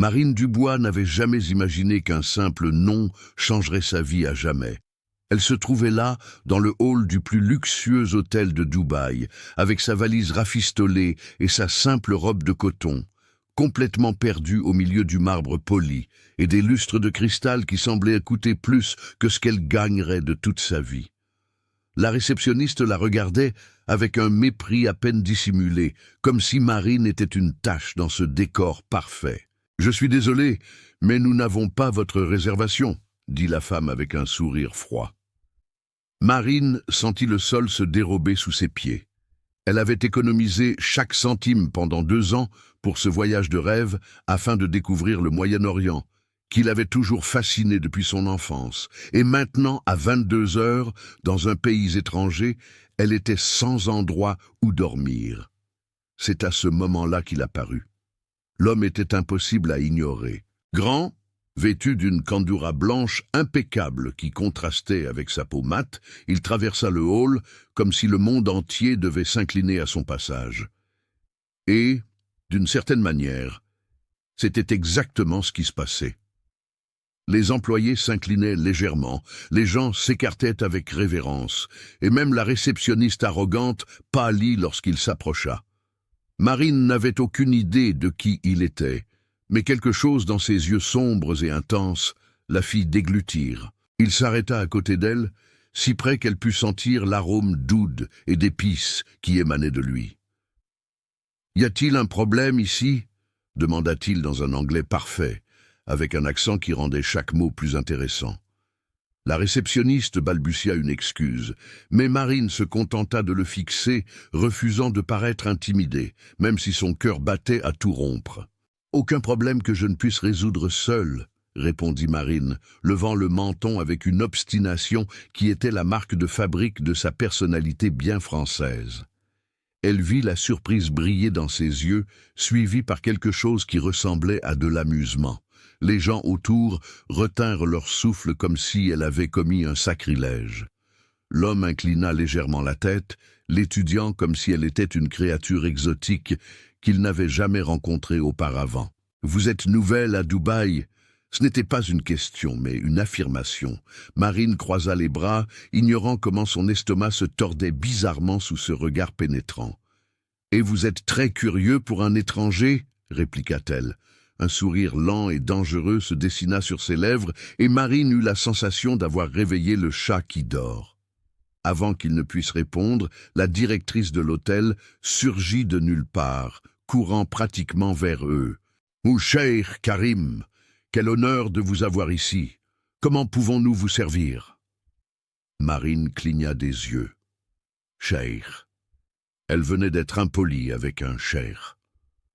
Marine Dubois n'avait jamais imaginé qu'un simple nom changerait sa vie à jamais. Elle se trouvait là, dans le hall du plus luxueux hôtel de Dubaï, avec sa valise rafistolée et sa simple robe de coton, complètement perdue au milieu du marbre poli et des lustres de cristal qui semblaient coûter plus que ce qu'elle gagnerait de toute sa vie. La réceptionniste la regardait avec un mépris à peine dissimulé, comme si Marine était une tache dans ce décor parfait. « Je suis désolé, mais nous n'avons pas votre réservation », dit la femme avec un sourire froid. Marine sentit le sol se dérober sous ses pieds. Elle avait économisé chaque centime pendant 2 ans pour ce voyage de rêve afin de découvrir le Moyen-Orient, qui l'avait toujours fasciné depuis son enfance. Et maintenant, à 22 heures, dans un pays étranger, elle était sans endroit où dormir. C'est à ce moment-là qu'il apparut. L'homme était impossible à ignorer. Grand, vêtu d'une kandura blanche impeccable qui contrastait avec sa peau mate, il traversa le hall comme si le monde entier devait s'incliner à son passage. Et, d'une certaine manière, c'était exactement ce qui se passait. Les employés s'inclinaient légèrement, les gens s'écartaient avec révérence, et même la réceptionniste arrogante pâlit lorsqu'il s'approcha. Marine n'avait aucune idée de qui il était, mais quelque chose dans ses yeux sombres et intenses la fit déglutir. Il s'arrêta à côté d'elle, si près qu'elle put sentir l'arôme d'oud et d'épices qui émanait de lui. « Y a-t-il un problème ici ?» demanda-t-il dans un anglais parfait, avec un accent qui rendait chaque mot plus intéressant. La réceptionniste balbutia une excuse, mais Marine se contenta de le fixer, refusant de paraître intimidée, même si son cœur battait à tout rompre. « Aucun problème que je ne puisse résoudre seule, » répondit Marine, levant le menton avec une obstination qui était la marque de fabrique de sa personnalité bien française. Elle vit la surprise briller dans ses yeux, suivie par quelque chose qui ressemblait à de l'amusement. Les gens autour retinrent leur souffle comme si elle avait commis un sacrilège. L'homme inclina légèrement la tête, l'étudiant comme si elle était une créature exotique qu'il n'avait jamais rencontrée auparavant. « Vous êtes nouvelle à Dubaï ?» Ce n'était pas une question, mais une affirmation. Marine croisa les bras, ignorant comment son estomac se tordait bizarrement sous ce regard pénétrant. « Et vous êtes très curieux pour un étranger ?» répliqua-t-elle. Un sourire lent et dangereux se dessina sur ses lèvres et Marine eut la sensation d'avoir réveillé le chat qui dort. Avant qu'il ne puisse répondre, la directrice de l'hôtel surgit de nulle part, courant pratiquement vers eux. « Mon cher Karim, quel honneur de vous avoir ici. Comment pouvons-nous vous servir ?» Marine cligna des yeux. « Cher. » Elle venait d'être impolie avec un cher.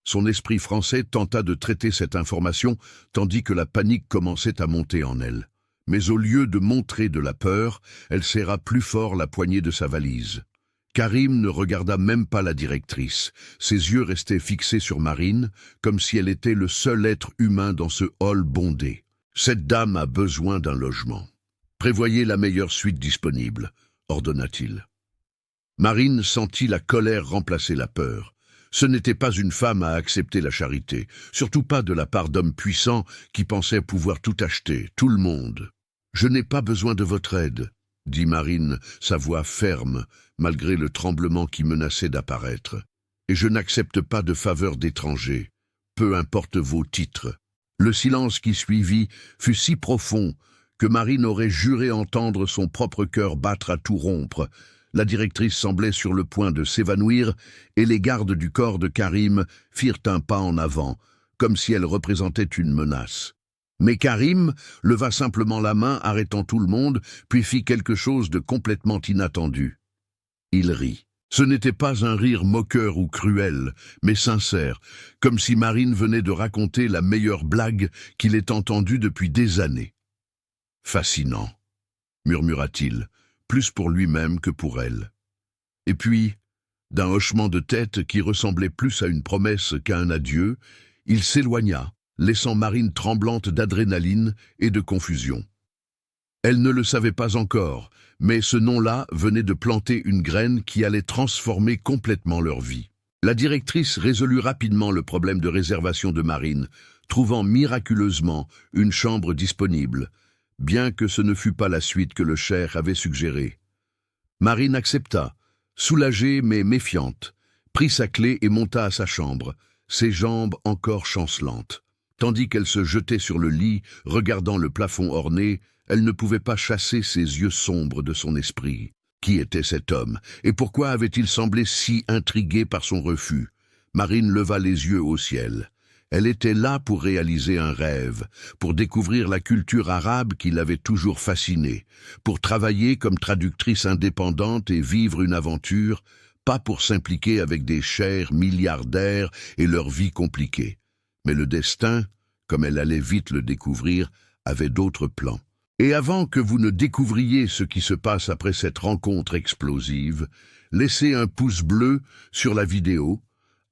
Son esprit français tenta de traiter cette information, tandis que la panique commençait à monter en elle. Mais au lieu de montrer de la peur, elle serra plus fort la poignée de sa valise. Karim ne regarda même pas la directrice. Ses yeux restaient fixés sur Marine, comme si elle était le seul être humain dans ce hall bondé. « Cette dame a besoin d'un logement. Prévoyez la meilleure suite disponible, » ordonna-t-il. Marine sentit la colère remplacer la peur. Ce n'était pas une femme à accepter la charité, surtout pas de la part d'hommes puissants qui pensaient pouvoir tout acheter, tout le monde. « Je n'ai pas besoin de votre aide, » dit Marine, sa voix ferme, malgré le tremblement qui menaçait d'apparaître. « Et je n'accepte pas de faveur d'étrangers, peu importe vos titres. » Le silence qui suivit fut si profond que Marine aurait juré entendre son propre cœur battre à tout rompre. La directrice semblait sur le point de s'évanouir et les gardes du corps de Karim firent un pas en avant, comme si elle représentait une menace. Mais Karim leva simplement la main, arrêtant tout le monde, puis fit quelque chose de complètement inattendu. Il rit. Ce n'était pas un rire moqueur ou cruel, mais sincère, comme si Marine venait de raconter la meilleure blague qu'il ait entendue depuis des années. « Fascinant », murmura-t-il, plus pour lui-même que pour elle. Et puis, d'un hochement de tête qui ressemblait plus à une promesse qu'à un adieu, il s'éloigna, laissant Marine tremblante d'adrénaline et de confusion. Elle ne le savait pas encore, mais ce nom-là venait de planter une graine qui allait transformer complètement leur vie. La directrice résolut rapidement le problème de réservation de Marine, trouvant miraculeusement une chambre disponible, bien que ce ne fût pas la suite que le cheikh avait suggérée. Marine accepta, soulagée mais méfiante, prit sa clé et monta à sa chambre, ses jambes encore chancelantes. Tandis qu'elle se jetait sur le lit, regardant le plafond orné, elle ne pouvait pas chasser ses yeux sombres de son esprit. Qui était cet homme, et pourquoi avait-il semblé si intrigué par son refus? Marine leva les yeux au ciel. Elle était là pour réaliser un rêve, pour découvrir la culture arabe qui l'avait toujours fascinée, pour travailler comme traductrice indépendante et vivre une aventure, pas pour s'impliquer avec des cheikhs milliardaires et leur vie compliquée. Mais le destin, comme elle allait vite le découvrir, avait d'autres plans. Et avant que vous ne découvriez ce qui se passe après cette rencontre explosive, laissez un pouce bleu sur la vidéo,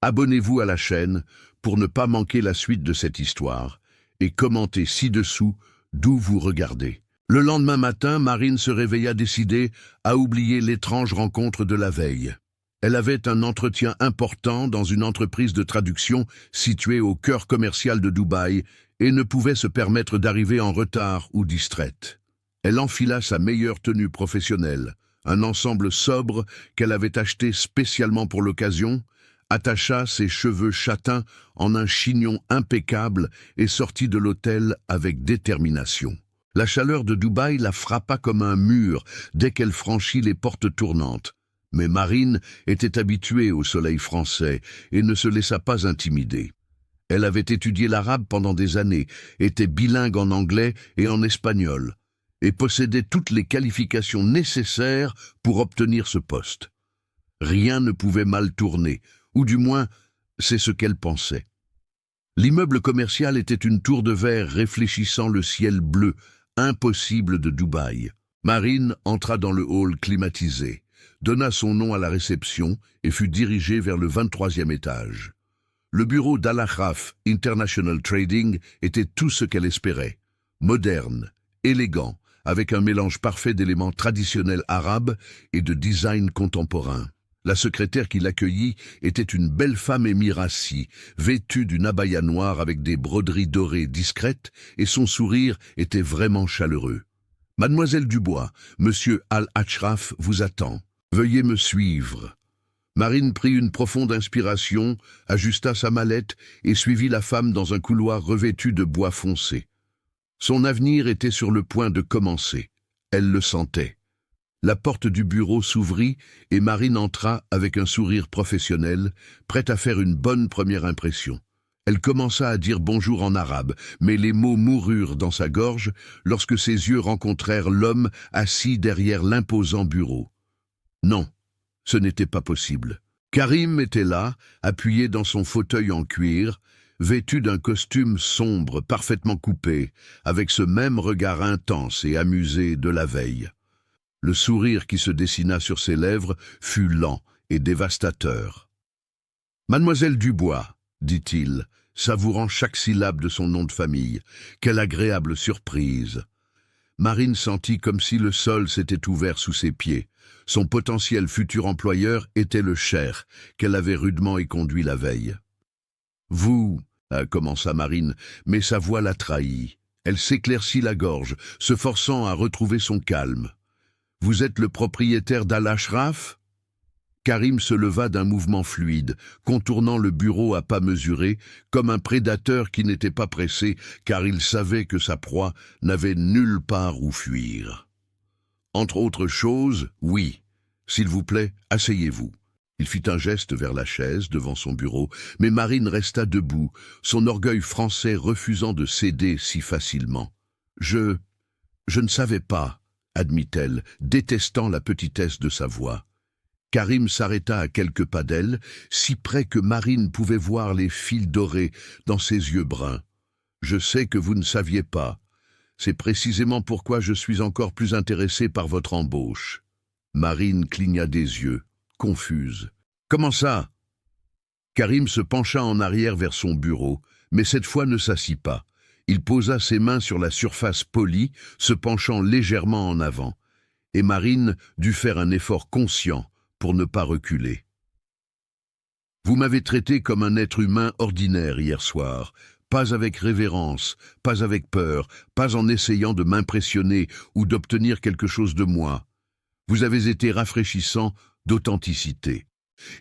abonnez-vous à la chaîne pour ne pas manquer la suite de cette histoire, et commentez ci-dessous d'où vous regardez. Le lendemain matin, Marine se réveilla décidée à oublier l'étrange rencontre de la veille. Elle avait un entretien important dans une entreprise de traduction située au cœur commercial de Dubaï et ne pouvait se permettre d'arriver en retard ou distraite. Elle enfila sa meilleure tenue professionnelle, un ensemble sobre qu'elle avait acheté spécialement pour l'occasion, attacha ses cheveux châtains en un chignon impeccable et sortit de l'hôtel avec détermination. La chaleur de Dubaï la frappa comme un mur dès qu'elle franchit les portes tournantes. Mais Marine était habituée au soleil français et ne se laissa pas intimider. Elle avait étudié l'arabe pendant des années, était bilingue en anglais et en espagnol, et possédait toutes les qualifications nécessaires pour obtenir ce poste. Rien ne pouvait mal tourner, ou du moins, c'est ce qu'elle pensait. L'immeuble commercial était une tour de verre réfléchissant le ciel bleu, impossible de Dubaï. Marine entra dans le hall climatisé, donna son nom à la réception et fut dirigée vers le 23e étage. Le bureau d'Al-Akhraf International Trading était tout ce qu'elle espérait. Moderne, élégant, avec un mélange parfait d'éléments traditionnels arabes et de design contemporain. La secrétaire qui l'accueillit était une belle femme émirassie, vêtue d'une abaya noire avec des broderies dorées discrètes, et son sourire était vraiment chaleureux. « Mademoiselle Dubois, Monsieur Al-Achraf vous attend. Veuillez me suivre. » Marine prit une profonde inspiration, ajusta sa mallette et suivit la femme dans un couloir revêtu de bois foncé. Son avenir était sur le point de commencer. Elle le sentait. La porte du bureau s'ouvrit et Marine entra avec un sourire professionnel, prête à faire une bonne première impression. Elle commença à dire bonjour en arabe, mais les mots moururent dans sa gorge lorsque ses yeux rencontrèrent l'homme assis derrière l'imposant bureau. Non, ce n'était pas possible. Karim était là, appuyé dans son fauteuil en cuir, vêtu d'un costume sombre parfaitement coupé, avec ce même regard intense et amusé de la veille. Le sourire qui se dessina sur ses lèvres fut lent et dévastateur. « Mademoiselle Dubois, » dit-il, savourant chaque syllabe de son nom de famille. « Quelle agréable surprise !» Marine sentit comme si le sol s'était ouvert sous ses pieds. Son potentiel futur employeur était le cheikh, qu'elle avait rudement éconduit la veille. « Vous, » commença Marine, mais sa voix la trahit. Elle s'éclaircit la gorge, se forçant à retrouver son calme. « Vous êtes le propriétaire d'Al-Achraf » Karim se leva d'un mouvement fluide, contournant le bureau à pas mesurés, comme un prédateur qui n'était pas pressé, car il savait que sa proie n'avait nulle part où fuir. Entre autres choses, oui. S'il vous plaît, asseyez-vous. Il fit un geste vers la chaise devant son bureau, mais Marine resta debout, son orgueil français refusant de céder si facilement. Je ne savais pas, admit-elle, détestant la petitesse de sa voix. Karim s'arrêta à quelques pas d'elle, si près que Marine pouvait voir les fils dorés dans ses yeux bruns. « Je sais que vous ne saviez pas. C'est précisément pourquoi je suis encore plus intéressé par votre embauche. » Marine cligna des yeux, confuse. « Comment ça ?» Karim se pencha en arrière vers son bureau, mais cette fois ne s'assit pas. Il posa ses mains sur la surface polie, se penchant légèrement en avant. Et Marine dut faire un effort conscient pour ne pas reculer. « Vous m'avez traité comme un être humain ordinaire hier soir, pas avec révérence, pas avec peur, pas en essayant de m'impressionner ou d'obtenir quelque chose de moi. Vous avez été rafraîchissant d'authenticité.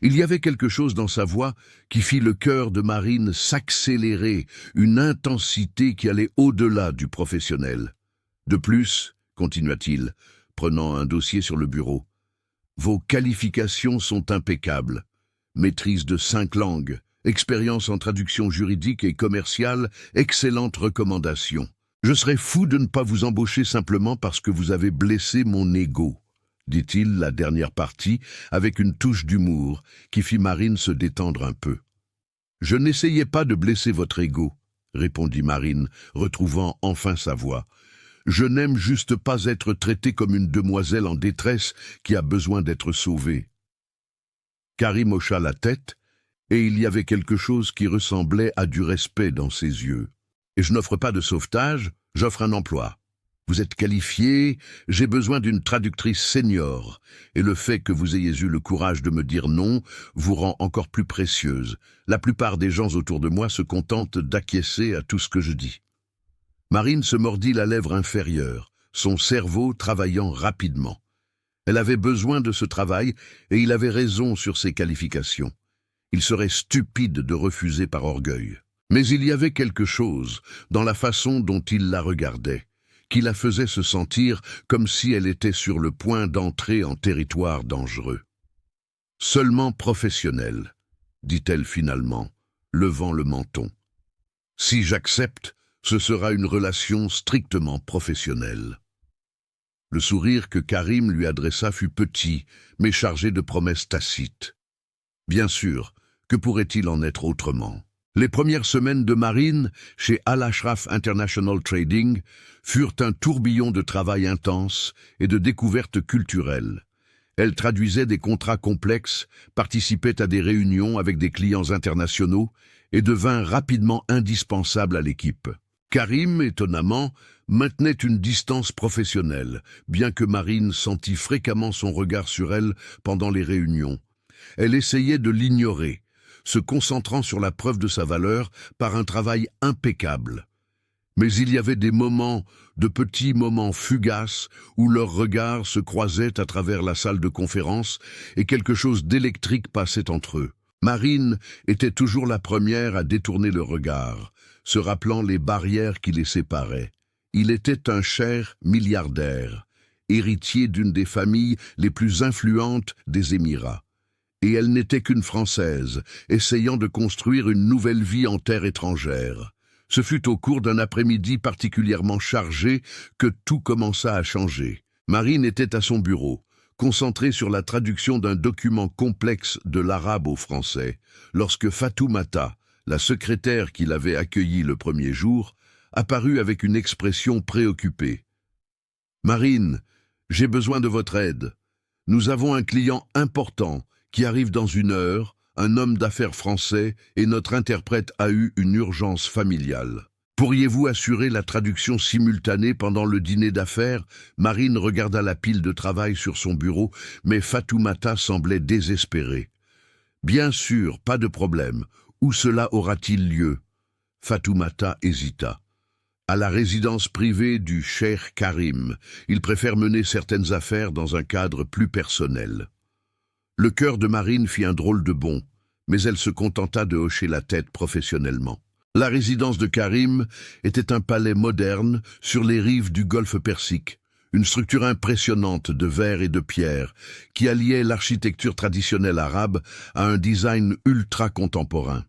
Il y avait quelque chose dans sa voix qui fit le cœur de Marine s'accélérer, une intensité qui allait au-delà du professionnel. De plus, continua-t-il, prenant un dossier sur le bureau, vos qualifications sont impeccables. Maîtrise de 5 langues, expérience en traduction juridique et commerciale, excellente recommandation. Je serais fou de ne pas vous embaucher simplement parce que vous avez blessé mon ego, dit-il la dernière partie avec une touche d'humour qui fit Marine se détendre un peu. Je n'essayais pas de blesser votre ego, répondit Marine, retrouvant enfin sa voix. Je n'aime juste pas être traitée comme une demoiselle en détresse qui a besoin d'être sauvée. Karim hocha la tête, et il y avait quelque chose qui ressemblait à du respect dans ses yeux. Et je n'offre pas de sauvetage, j'offre un emploi. Vous êtes qualifié, j'ai besoin d'une traductrice senior, et le fait que vous ayez eu le courage de me dire non vous rend encore plus précieuse. La plupart des gens autour de moi se contentent d'acquiescer à tout ce que je dis. Marine se mordit la lèvre inférieure, son cerveau travaillant rapidement. Elle avait besoin de ce travail, et il avait raison sur ses qualifications. Il serait stupide de refuser par orgueil. Mais il y avait quelque chose dans la façon dont il la regardait, qui la faisait se sentir comme si elle était sur le point d'entrer en territoire dangereux. « Seulement professionnel », dit-elle finalement, levant le menton. « Si j'accepte, ce sera une relation strictement professionnelle. » Le sourire que Karim lui adressa fut petit, mais chargé de promesses tacites. Bien sûr, que pourrait-il en être autrement? Les premières semaines de Marine, chez Al Ashraf International Trading, furent un tourbillon de travail intense et de découvertes culturelles. Elle traduisait des contrats complexes, participait à des réunions avec des clients internationaux et devint rapidement indispensable à l'équipe. Karim, étonnamment, maintenait une distance professionnelle, bien que Marine sentît fréquemment son regard sur elle pendant les réunions. Elle essayait de l'ignorer, se concentrant sur la preuve de sa valeur par un travail impeccable. Mais il y avait des moments, de petits moments fugaces, où leurs regards se croisaient à travers la salle de conférence et quelque chose d'électrique passait entre eux. Marine était toujours la première à détourner le regard, se rappelant les barrières qui les séparaient. Il était un cher milliardaire, héritier d'une des familles les plus influentes des Émirats. Et elle n'était qu'une Française, essayant de construire une nouvelle vie en terre étrangère. Ce fut au cours d'un après-midi particulièrement chargé que tout commença à changer. Marine était à son bureau, concentrée sur la traduction d'un document complexe de l'arabe au français, lorsque Fatoumata, la secrétaire qui l'avait accueillie le premier jour, apparut avec une expression préoccupée. « Marine, j'ai besoin de votre aide. Nous avons un client important qui arrive dans 1 heure, un homme d'affaires français, et notre interprète a eu une urgence familiale. Pourriez-vous assurer la traduction simultanée pendant le dîner d'affaires ?» Marine regarda la pile de travail sur son bureau, mais Fatoumata semblait désespérée. « Bien sûr, pas de problème. Où cela aura-t-il lieu ?» Fatoumata hésita. « À la résidence privée du cheikh Karim. Il préfère mener certaines affaires dans un cadre plus personnel. » Le cœur de Marine fit un drôle de bond, mais elle se contenta de hocher la tête professionnellement. La résidence de Karim était un palais moderne sur les rives du golfe Persique, une structure impressionnante de verre et de pierre qui alliait l'architecture traditionnelle arabe à un design ultra contemporain.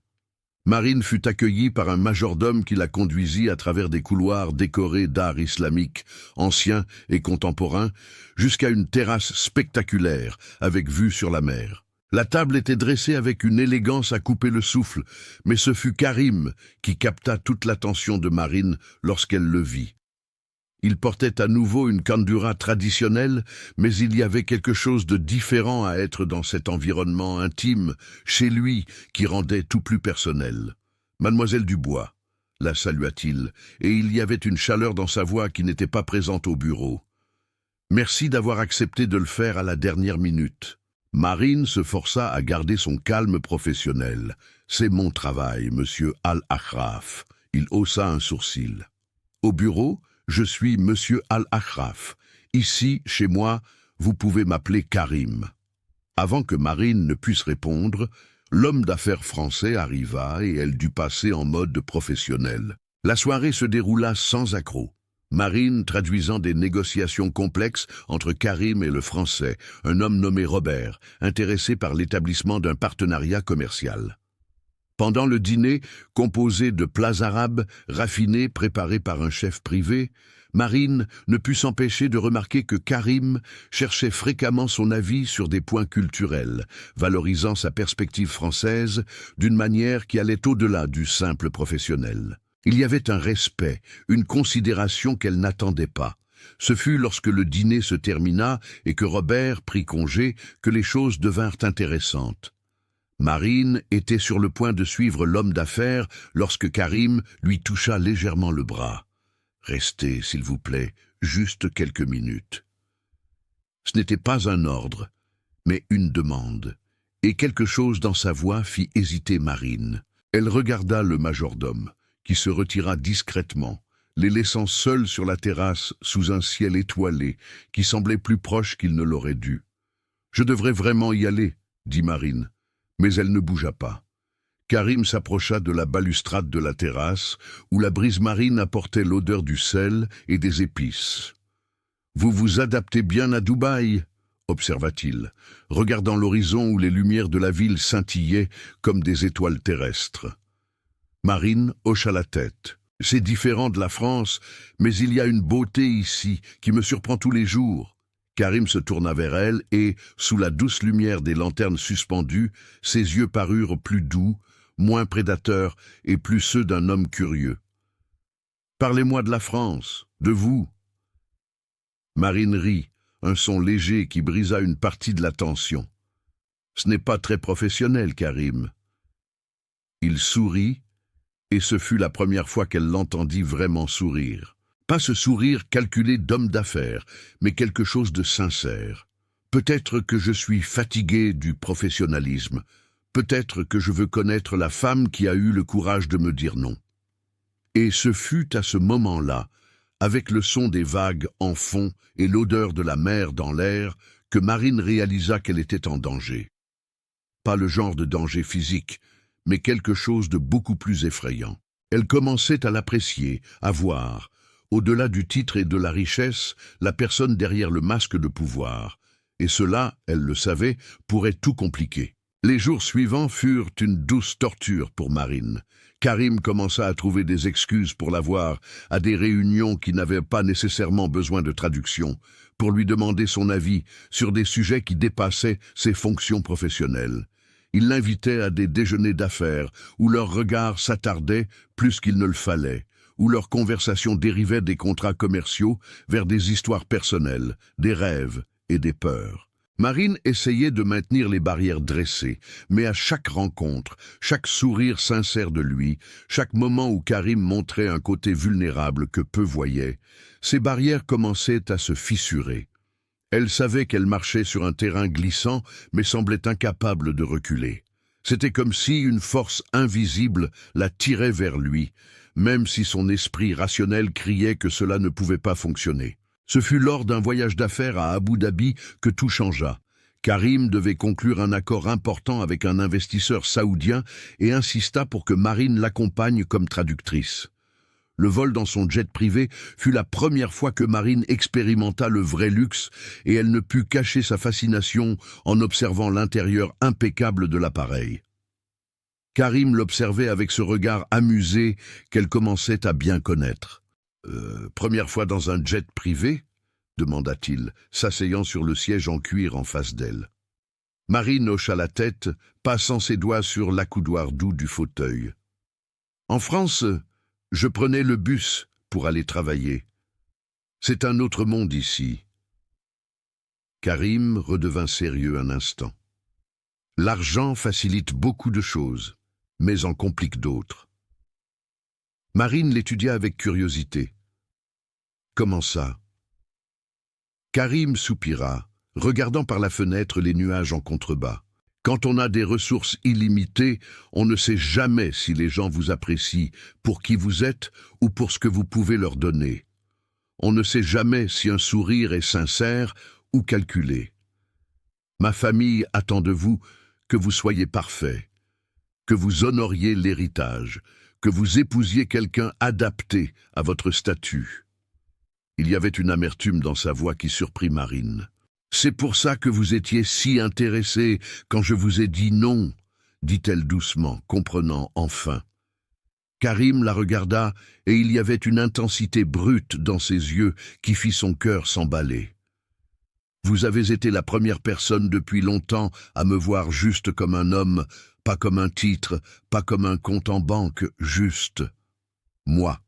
Marine fut accueillie par un majordome qui la conduisit à travers des couloirs décorés d'art islamique, anciens et contemporains, jusqu'à une terrasse spectaculaire avec vue sur la mer. La table était dressée avec une élégance à couper le souffle, mais ce fut Karim qui capta toute l'attention de Marine lorsqu'elle le vit. Il portait à nouveau une kandura traditionnelle, mais il y avait quelque chose de différent à être dans cet environnement intime, chez lui, qui rendait tout plus personnel. « Mademoiselle Dubois », la salua-t-il, et il y avait une chaleur dans sa voix qui n'était pas présente au bureau. « Merci d'avoir accepté de le faire à la dernière minute. » Marine se força à garder son calme professionnel. « C'est mon travail, monsieur Al-Akhraf. Il haussa un sourcil. Au bureau, je suis Monsieur Al-Akhraf. Ici, chez moi, vous pouvez m'appeler Karim. Avant que Marine ne puisse répondre, l'homme d'affaires français arriva et elle dut passer en mode professionnel. La soirée se déroula sans accroc. Marine traduisant des négociations complexes entre Karim et le Français, un homme nommé Robert, intéressé par l'établissement d'un partenariat commercial. Pendant le dîner, composé de plats arabes, raffinés, préparés par un chef privé, Marine ne put s'empêcher de remarquer que Karim cherchait fréquemment son avis sur des points culturels, valorisant sa perspective française d'une manière qui allait au-delà du simple professionnel. Il y avait un respect, une considération qu'elle n'attendait pas. Ce fut lorsque le dîner se termina et que Robert prit congé que les choses devinrent intéressantes. Marine était sur le point de suivre l'homme d'affaires lorsque Karim lui toucha légèrement le bras. « Restez, s'il vous plaît, juste quelques minutes. » Ce n'était pas un ordre, mais une demande, et quelque chose dans sa voix fit hésiter Marine. Elle regarda le majordome, qui se retira discrètement, les laissant seuls sur la terrasse sous un ciel étoilé qui semblait plus proche qu'il ne l'aurait dû. « Je devrais vraiment y aller, » dit Marine. Mais elle ne bougea pas. Karim s'approcha de la balustrade de la terrasse, où la brise marine apportait l'odeur du sel et des épices. « Vous vous adaptez bien à Dubaï ?» observa-t-il, regardant l'horizon où les lumières de la ville scintillaient comme des étoiles terrestres. Marine hocha la tête. « C'est différent de la France, mais il y a une beauté ici qui me surprend tous les jours. » Karim se tourna vers elle et, sous la douce lumière des lanternes suspendues, ses yeux parurent plus doux, moins prédateurs et plus ceux d'un homme curieux. « Parlez-moi de la France, de vous. » Marine rit, un son léger qui brisa une partie de la tension. « Ce n'est pas très professionnel, Karim. » Il sourit, et ce fut la première fois qu'elle l'entendit vraiment sourire. Pas ce sourire calculé d'homme d'affaires, mais quelque chose de sincère. Peut-être que je suis fatigué du professionnalisme. Peut-être que je veux connaître la femme qui a eu le courage de me dire non. Et ce fut à ce moment-là, avec le son des vagues en fond et l'odeur de la mer dans l'air, que Marine réalisa qu'elle était en danger. Pas le genre de danger physique, mais quelque chose de beaucoup plus effrayant. Elle commençait à l'apprécier, à voir, au-delà du titre et de la richesse, la personne derrière le masque de pouvoir. Et cela, elle le savait, pourrait tout compliquer. Les jours suivants furent une douce torture pour Marine. Karim commença à trouver des excuses pour la voir à des réunions qui n'avaient pas nécessairement besoin de traduction, pour lui demander son avis sur des sujets qui dépassaient ses fonctions professionnelles. Il l'invitait à des déjeuners d'affaires où leurs regards s'attardaient plus qu'il ne le fallait, où leurs conversations dérivaient des contrats commerciaux vers des histoires personnelles, des rêves et des peurs. Marine essayait de maintenir les barrières dressées, mais à chaque rencontre, chaque sourire sincère de lui, chaque moment où Karim montrait un côté vulnérable que peu voyaient, ces barrières commençaient à se fissurer. Elle savait qu'elle marchait sur un terrain glissant, mais semblait incapable de reculer. C'était comme si une force invisible la tirait vers lui, même si son esprit rationnel criait que cela ne pouvait pas fonctionner. Ce fut lors d'un voyage d'affaires à Abu Dhabi que tout changea. Karim devait conclure un accord important avec un investisseur saoudien et insista pour que Marine l'accompagne comme traductrice. Le vol dans son jet privé fut la première fois que Marine expérimenta le vrai luxe et elle ne put cacher sa fascination en observant l'intérieur impeccable de l'appareil. Karim l'observait avec ce regard amusé qu'elle commençait à bien connaître. Première fois dans un jet privé ?» demanda-t-il, s'asseyant sur le siège en cuir en face d'elle. Marine hocha la tête, passant ses doigts sur l'accoudoir doux du fauteuil. « En France, je prenais le bus pour aller travailler. C'est un autre monde ici. » Karim redevint sérieux un instant. « L'argent facilite beaucoup de choses, mais en complique d'autres. » Marine l'étudia avec curiosité. « Comment ça ?» Karim soupira, regardant par la fenêtre les nuages en contrebas. Quand on a des ressources illimitées, on ne sait jamais si les gens vous apprécient pour qui vous êtes ou pour ce que vous pouvez leur donner. On ne sait jamais si un sourire est sincère ou calculé. Ma famille attend de vous que vous soyez parfait, que vous honoriez l'héritage, que vous épousiez quelqu'un adapté à votre statut. Il y avait une amertume dans sa voix qui surprit Marine. « C'est pour ça que vous étiez si intéressé quand je vous ai dit non », dit-elle doucement, comprenant enfin. Karim la regarda et il y avait une intensité brute dans ses yeux qui fit son cœur s'emballer. « Vous avez été la première personne depuis longtemps à me voir juste comme un homme, pas comme un titre, pas comme un compte en banque, juste. Moi. »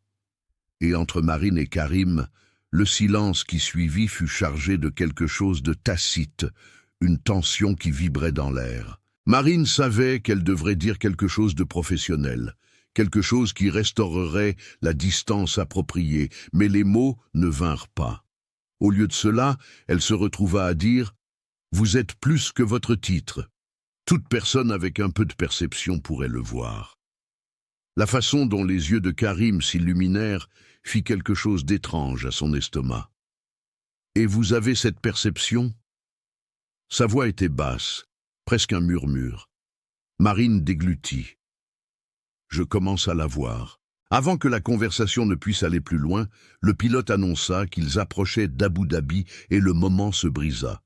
Et entre Marine et Karim, le silence qui suivit fut chargé de quelque chose de tacite, une tension qui vibrait dans l'air. Marine savait qu'elle devrait dire quelque chose de professionnel, quelque chose qui restaurerait la distance appropriée, mais les mots ne vinrent pas. Au lieu de cela, elle se retrouva à dire « Vous êtes plus que votre titre ». Toute personne avec un peu de perception pourrait le voir. La façon dont les yeux de Karim s'illuminèrent fit quelque chose d'étrange à son estomac. « Et vous avez cette perception ?» Sa voix était basse, presque un murmure. Marine déglutit. « Je commence à la voir. » Avant que la conversation ne puisse aller plus loin, le pilote annonça qu'ils approchaient d'Abu Dhabi et le moment se brisa.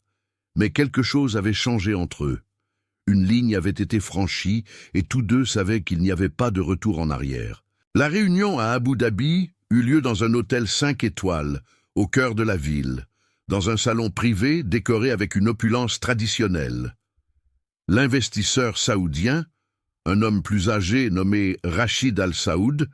Mais quelque chose avait changé entre eux. Une ligne avait été franchie et tous deux savaient qu'il n'y avait pas de retour en arrière. La réunion à Abu Dhabi eut lieu dans un hôtel 5 étoiles, au cœur de la ville, dans un salon privé décoré avec une opulence traditionnelle. L'investisseur saoudien, un homme plus âgé nommé Rachid Al Saoud,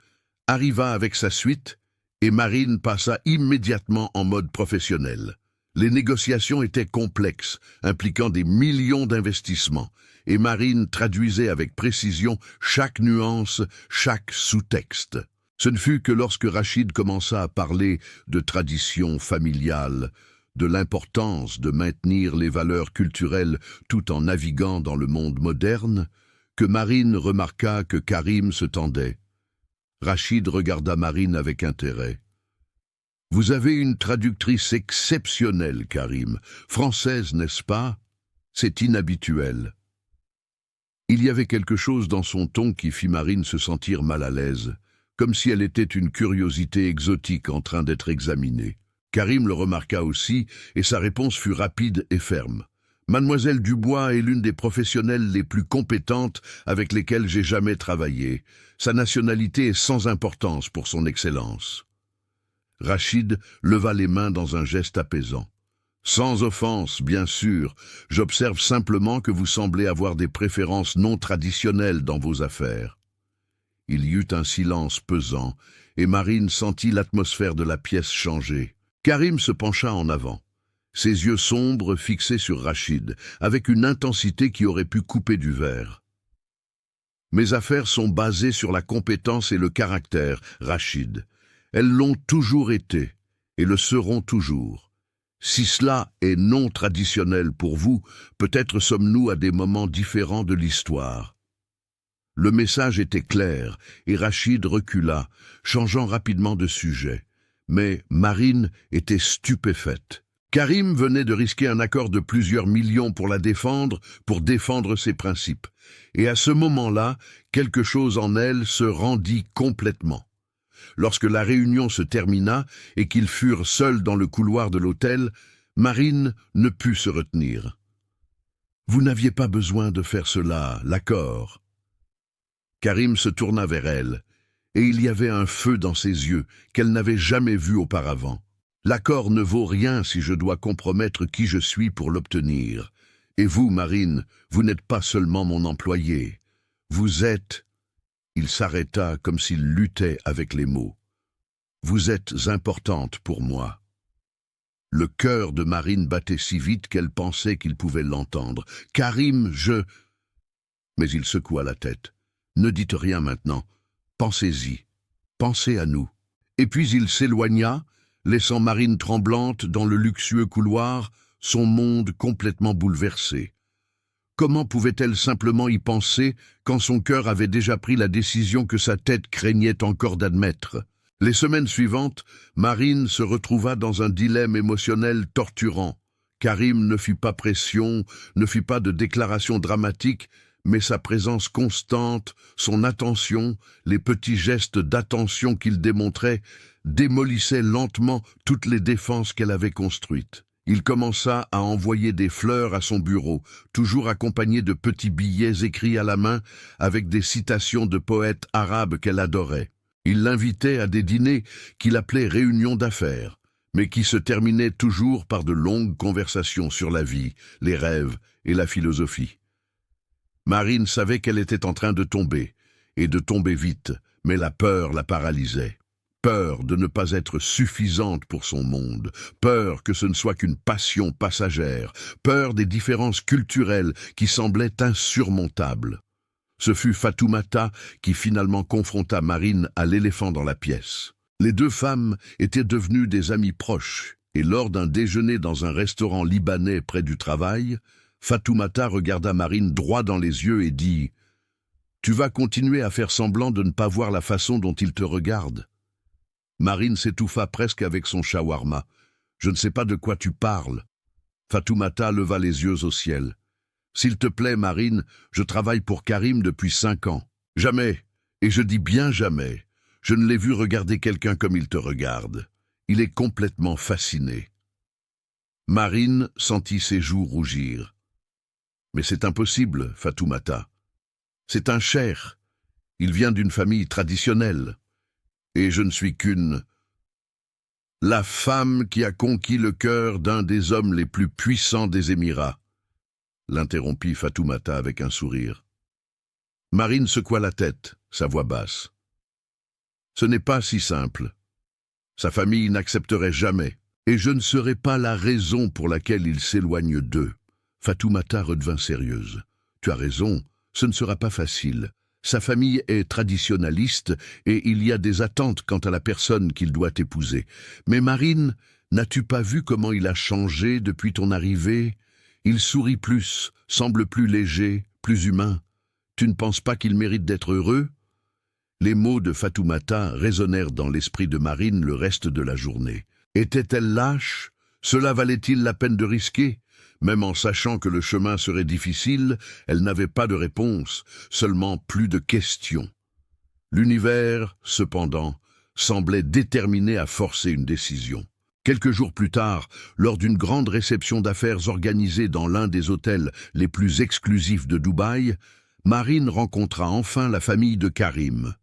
arriva avec sa suite et Marine passa immédiatement en mode professionnel. Les négociations étaient complexes, impliquant des millions d'investissements, et Marine traduisait avec précision chaque nuance, chaque sous-texte. Ce ne fut que lorsque Rachid commença à parler de tradition familiale, de l'importance de maintenir les valeurs culturelles tout en naviguant dans le monde moderne, que Marine remarqua que Karim se tendait. Rachid regarda Marine avec intérêt. « Vous avez une traductrice exceptionnelle, Karim. Française, n'est-ce pas? C'est inhabituel. » Il y avait quelque chose dans son ton qui fit Marine se sentir mal à l'aise, comme si elle était une curiosité exotique en train d'être examinée. Karim le remarqua aussi, et sa réponse fut rapide et ferme. « Mademoiselle Dubois est l'une des professionnelles les plus compétentes avec lesquelles j'ai jamais travaillé. Sa nationalité est sans importance pour son excellence. » Rachid leva les mains dans un geste apaisant. « Sans offense, bien sûr, j'observe simplement que vous semblez avoir des préférences non traditionnelles dans vos affaires. » Il y eut un silence pesant, et Marine sentit l'atmosphère de la pièce changer. Karim se pencha en avant, ses yeux sombres fixés sur Rachid, avec une intensité qui aurait pu couper du verre. « Mes affaires sont basées sur la compétence et le caractère, Rachid. Elles l'ont toujours été, et le seront toujours. Si cela est non traditionnel pour vous, peut-être sommes-nous à des moments différents de l'histoire. » Le message était clair, et Rachid recula, changeant rapidement de sujet. Mais Marine était stupéfaite. Karim venait de risquer un accord de plusieurs millions pour la défendre, pour défendre ses principes. Et à ce moment-là, quelque chose en elle se rendit complètement. Lorsque la réunion se termina et qu'ils furent seuls dans le couloir de l'hôtel, Marine ne put se retenir. « Vous n'aviez pas besoin de faire cela, l'accord. » Karim se tourna vers elle, et il y avait un feu dans ses yeux qu'elle n'avait jamais vu auparavant. « L'accord ne vaut rien si je dois compromettre qui je suis pour l'obtenir. Et vous, Marine, vous n'êtes pas seulement mon employé. Vous êtes... » Il s'arrêta comme s'il luttait avec les mots. « Vous êtes importante pour moi. » Le cœur de Marine battait si vite qu'elle pensait qu'il pouvait l'entendre. « Karim, je... » Mais il secoua la tête. « Ne dites rien maintenant. Pensez-y. Pensez à nous. » Et puis il s'éloigna, laissant Marine tremblante dans le luxueux couloir, son monde complètement bouleversé. Comment pouvait-elle simplement y penser quand son cœur avait déjà pris la décision que sa tête craignait encore d'admettre? Les semaines suivantes, Marine se retrouva dans un dilemme émotionnel torturant. Karim ne fit pas pression, ne fit pas de déclaration dramatique, mais sa présence constante, son attention, les petits gestes d'attention qu'il démontrait, démolissaient lentement toutes les défenses qu'elle avait construites. Il commença à envoyer des fleurs à son bureau, toujours accompagnés de petits billets écrits à la main avec des citations de poètes arabes qu'elle adorait. Il l'invitait à des dîners qu'il appelait réunions d'affaires, mais qui se terminaient toujours par de longues conversations sur la vie, les rêves et la philosophie. Marine savait qu'elle était en train de tomber, et de tomber vite, mais la peur la paralysait. Peur de ne pas être suffisante pour son monde, peur que ce ne soit qu'une passion passagère, peur des différences culturelles qui semblaient insurmontables. Ce fut Fatoumata qui finalement confronta Marine à l'éléphant dans la pièce. Les deux femmes étaient devenues des amies proches, et lors d'un déjeuner dans un restaurant libanais près du travail, Fatoumata regarda Marine droit dans les yeux et dit « Tu vas continuer à faire semblant de ne pas voir la façon dont il te regarde ?» Marine s'étouffa presque avec son shawarma. « Je ne sais pas de quoi tu parles. » Fatoumata leva les yeux au ciel. « S'il te plaît, Marine, je travaille pour Karim depuis 5 ans. Jamais, et je dis bien jamais, je ne l'ai vu regarder quelqu'un comme il te regarde. Il est complètement fasciné. » Marine sentit ses joues rougir. « Mais c'est impossible, Fatoumata. C'est un cheikh. Il vient d'une famille traditionnelle. Et je ne suis qu'une... la femme qui a conquis le cœur d'un des hommes les plus puissants des Émirats. » L'interrompit Fatoumata avec un sourire. Marine secoua la tête, sa voix basse. « Ce n'est pas si simple. Sa famille n'accepterait jamais, et je ne serais pas la raison pour laquelle il s'éloigne d'eux. » Fatoumata redevint sérieuse. « Tu as raison, ce ne sera pas facile. Sa famille est traditionnaliste et il y a des attentes quant à la personne qu'il doit épouser. Mais Marine, n'as-tu pas vu comment il a changé depuis ton arrivée? Il sourit plus, semble plus léger, plus humain. Tu ne penses pas qu'il mérite d'être heureux ?» Les mots de Fatoumata résonnèrent dans l'esprit de Marine le reste de la journée. Était-elle lâche? Cela valait-il la peine de risquer? Même en sachant que le chemin serait difficile, elle n'avait pas de réponse, seulement plus de questions. L'univers, cependant, semblait déterminé à forcer une décision. Quelques jours plus tard, lors d'une grande réception d'affaires organisée dans l'un des hôtels les plus exclusifs de Dubaï, Marine rencontra enfin la famille de Karim.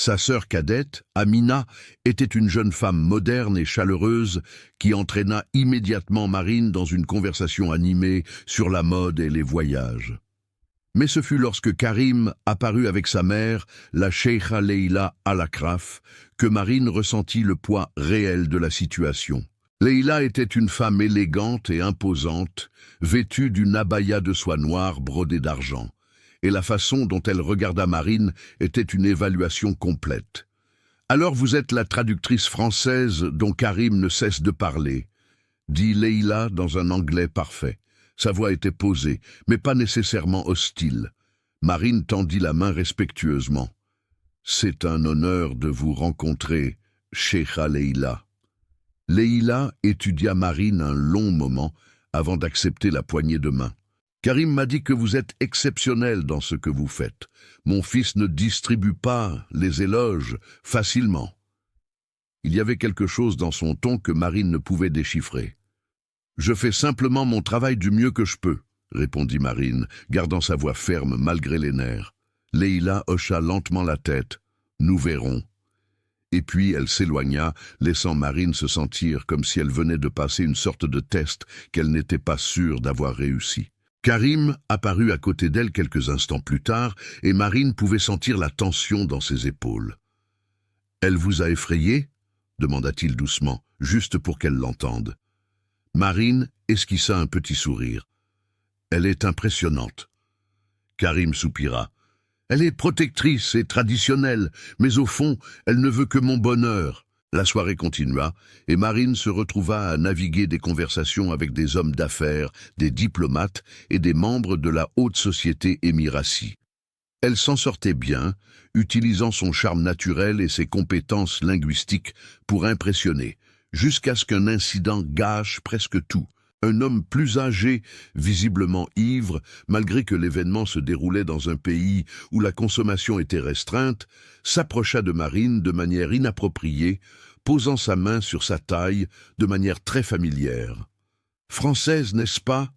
Sa sœur cadette, Amina, était une jeune femme moderne et chaleureuse qui entraîna immédiatement Marine dans une conversation animée sur la mode et les voyages. Mais ce fut lorsque Karim apparut avec sa mère, la Cheikha Leila Al-Akraf, que Marine ressentit le poids réel de la situation. Leila était une femme élégante et imposante, vêtue d'une abaya de soie noire brodée d'argent. Et la façon dont elle regarda Marine était une évaluation complète. « Alors vous êtes la traductrice française dont Karim ne cesse de parler », dit Leila dans un anglais parfait. Sa voix était posée, mais pas nécessairement hostile. Marine tendit la main respectueusement. « C'est un honneur de vous rencontrer, Cheikha Leila. » Leila étudia Marine un long moment avant d'accepter la poignée de main. Karim m'a dit que vous êtes exceptionnel dans ce que vous faites. Mon fils ne distribue pas les éloges facilement. Il y avait quelque chose dans son ton que Marine ne pouvait déchiffrer. Je fais simplement mon travail du mieux que je peux, répondit Marine, gardant sa voix ferme malgré les nerfs. Leila hocha lentement la tête. Nous verrons. Et puis elle s'éloigna, laissant Marine se sentir comme si elle venait de passer une sorte de test qu'elle n'était pas sûre d'avoir réussi. Karim apparut à côté d'elle quelques instants plus tard, et Marine pouvait sentir la tension dans ses épaules. « Elle vous a effrayé ?» demanda-t-il doucement, juste pour qu'elle l'entende. Marine esquissa un petit sourire. « Elle est impressionnante. » Karim soupira. « Elle est protectrice et traditionnelle, mais au fond, elle ne veut que mon bonheur. La soirée continua, et Marine se retrouva à naviguer des conversations avec des hommes d'affaires, des diplomates et des membres de la haute société émiratie. Elle s'en sortait bien, utilisant son charme naturel et ses compétences linguistiques pour impressionner, jusqu'à ce qu'un incident gâche presque tout. Un homme plus âgé, visiblement ivre, malgré que l'événement se déroulait dans un pays où la consommation était restreinte, s'approcha de Marine de manière inappropriée, posant sa main sur sa taille de manière très familière. « Française, n'est-ce pas?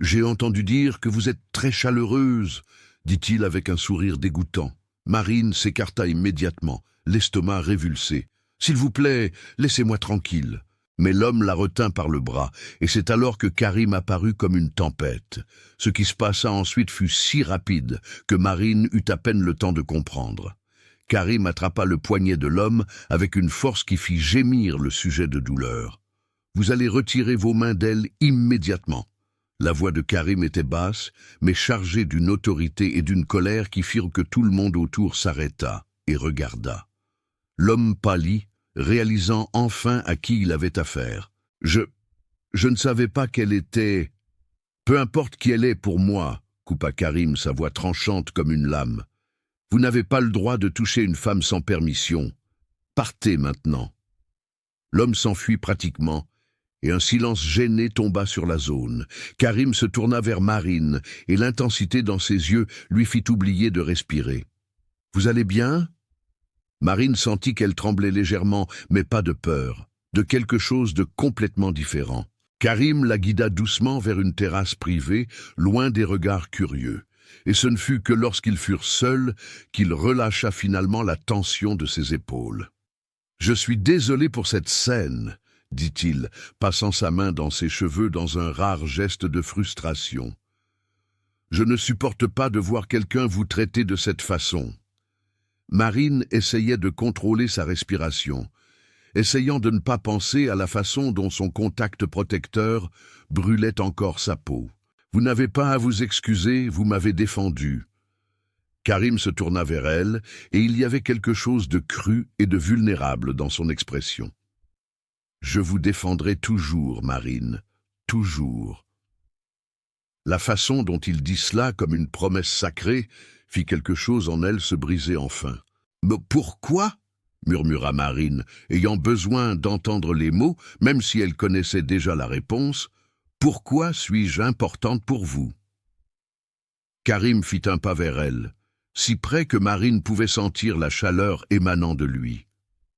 J'ai entendu dire que vous êtes très chaleureuse, » dit-il avec un sourire dégoûtant. Marine s'écarta immédiatement, l'estomac révulsé. « S'il vous plaît, laissez-moi tranquille. » Mais l'homme la retint par le bras, et c'est alors que Karim apparut comme une tempête. Ce qui se passa ensuite fut si rapide que Marine eut à peine le temps de comprendre. Karim attrapa le poignet de l'homme avec une force qui fit gémir le sujet de douleur. « Vous allez retirer vos mains d'elle immédiatement. » La voix de Karim était basse, mais chargée d'une autorité et d'une colère qui firent que tout le monde autour s'arrêta et regarda. L'homme pâlit, réalisant enfin à qui il avait affaire. « Je ne savais pas qu'elle était... » « Peu importe qui elle est pour moi, » coupa Karim, sa voix tranchante comme une lame. « Vous n'avez pas le droit de toucher une femme sans permission. Partez maintenant. » L'homme s'enfuit pratiquement, et un silence gêné tomba sur la zone. Karim se tourna vers Marine, et l'intensité dans ses yeux lui fit oublier de respirer. « Vous allez bien ?» Marine sentit qu'elle tremblait légèrement, mais pas de peur, de quelque chose de complètement différent. Karim la guida doucement vers une terrasse privée, loin des regards curieux, et ce ne fut que lorsqu'ils furent seuls qu'il relâcha finalement la tension de ses épaules. « Je suis désolé pour cette scène, » dit-il, passant sa main dans ses cheveux dans un rare geste de frustration. « Je ne supporte pas de voir quelqu'un vous traiter de cette façon. » Marine essayait de contrôler sa respiration, essayant de ne pas penser à la façon dont son contact protecteur brûlait encore sa peau. « Vous n'avez pas à vous excuser, vous m'avez défendu. » Karim se tourna vers elle, et il y avait quelque chose de cru et de vulnérable dans son expression. « Je vous défendrai toujours, Marine, toujours. » La façon dont il dit cela comme une promesse sacrée fit quelque chose en elle se briser enfin. « Mais pourquoi ?» murmura Marine, ayant besoin d'entendre les mots, même si elle connaissait déjà la réponse. « Pourquoi suis-je importante pour vous ?» Karim fit un pas vers elle, si près que Marine pouvait sentir la chaleur émanant de lui.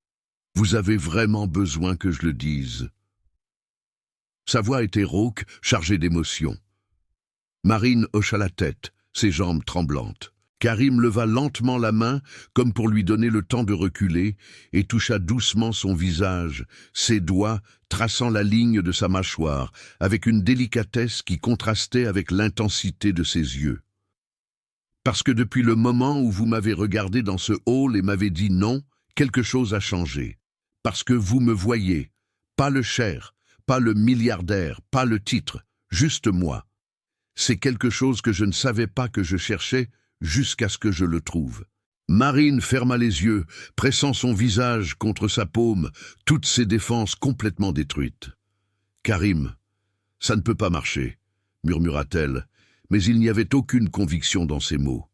« Vous avez vraiment besoin que je le dise ?» Sa voix était rauque, chargée d'émotion. Marine hocha la tête, ses jambes tremblantes. Karim leva lentement la main, comme pour lui donner le temps de reculer, et toucha doucement son visage, ses doigts traçant la ligne de sa mâchoire, avec une délicatesse qui contrastait avec l'intensité de ses yeux. « Parce que depuis le moment où vous m'avez regardé dans ce hall et m'avez dit non, quelque chose a changé. Parce que vous me voyez, pas le cher, pas le milliardaire, pas le titre, juste moi. C'est quelque chose que je ne savais pas que je cherchais, jusqu'à ce que je le trouve. » Marine ferma les yeux, pressant son visage contre sa paume, toutes ses défenses complètement détruites. « Karim, ça ne peut pas marcher, » murmura-t-elle, mais il n'y avait aucune conviction dans ses mots.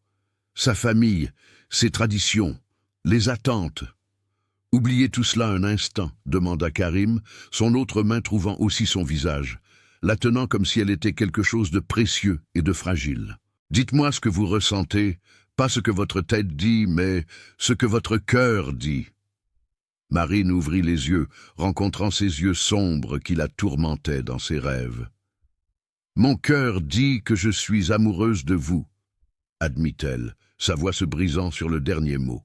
Sa famille, ses traditions, les attentes. « Oubliez tout cela un instant, » demanda Karim, son autre main trouvant aussi son visage, la tenant comme si elle était quelque chose de précieux et de fragile. Dites-moi ce que vous ressentez, pas ce que votre tête dit, mais ce que votre cœur dit. Marine ouvrit les yeux, rencontrant ces yeux sombres qui la tourmentaient dans ses rêves. Mon cœur dit que je suis amoureuse de vous, admit-elle, sa voix se brisant sur le dernier mot.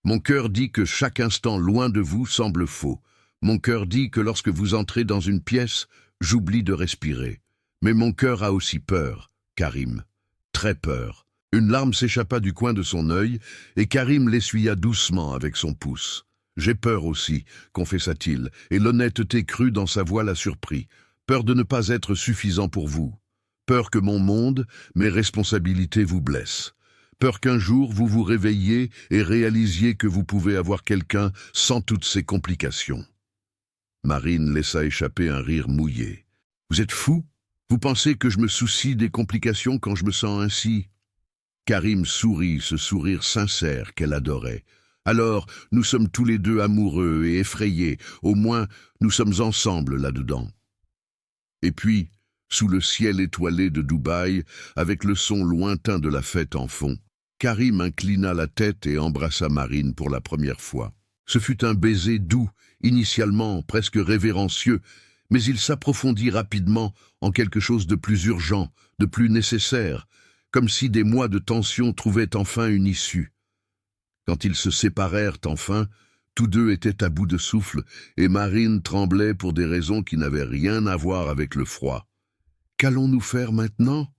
Mon cœur dit que chaque instant loin de vous semble faux. Mon cœur dit que lorsque vous entrez dans une pièce, j'oublie de respirer. Mais mon cœur a aussi peur, Karim. Très peur. Une larme s'échappa du coin de son œil, et Karim l'essuya doucement avec son pouce. « J'ai peur aussi, » confessa-t-il, et l'honnêteté crue dans sa voix la surprit. « Peur de ne pas être suffisant pour vous. Peur que mon monde, mes responsabilités vous blessent. Peur qu'un jour vous vous réveilliez et réalisiez que vous pouvez avoir quelqu'un sans toutes ces complications. Marine laissa échapper un rire mouillé. Vous êtes fou? Vous pensez que je me soucie des complications quand je me sens ainsi? Karim sourit, ce sourire sincère qu'elle adorait. Alors, nous sommes tous les deux amoureux et effrayés, au moins nous sommes ensemble là-dedans. Et puis, sous le ciel étoilé de Dubaï, avec le son lointain de la fête en fond, Karim inclina la tête et embrassa Marine pour la première fois. Ce fut un baiser doux, initialement presque révérencieux, mais il s'approfondit rapidement en quelque chose de plus urgent, de plus nécessaire, comme si des mois de tension trouvaient enfin une issue. Quand ils se séparèrent enfin, tous deux étaient à bout de souffle, et Marine tremblait pour des raisons qui n'avaient rien à voir avec le froid. « Qu'allons-nous faire maintenant ?»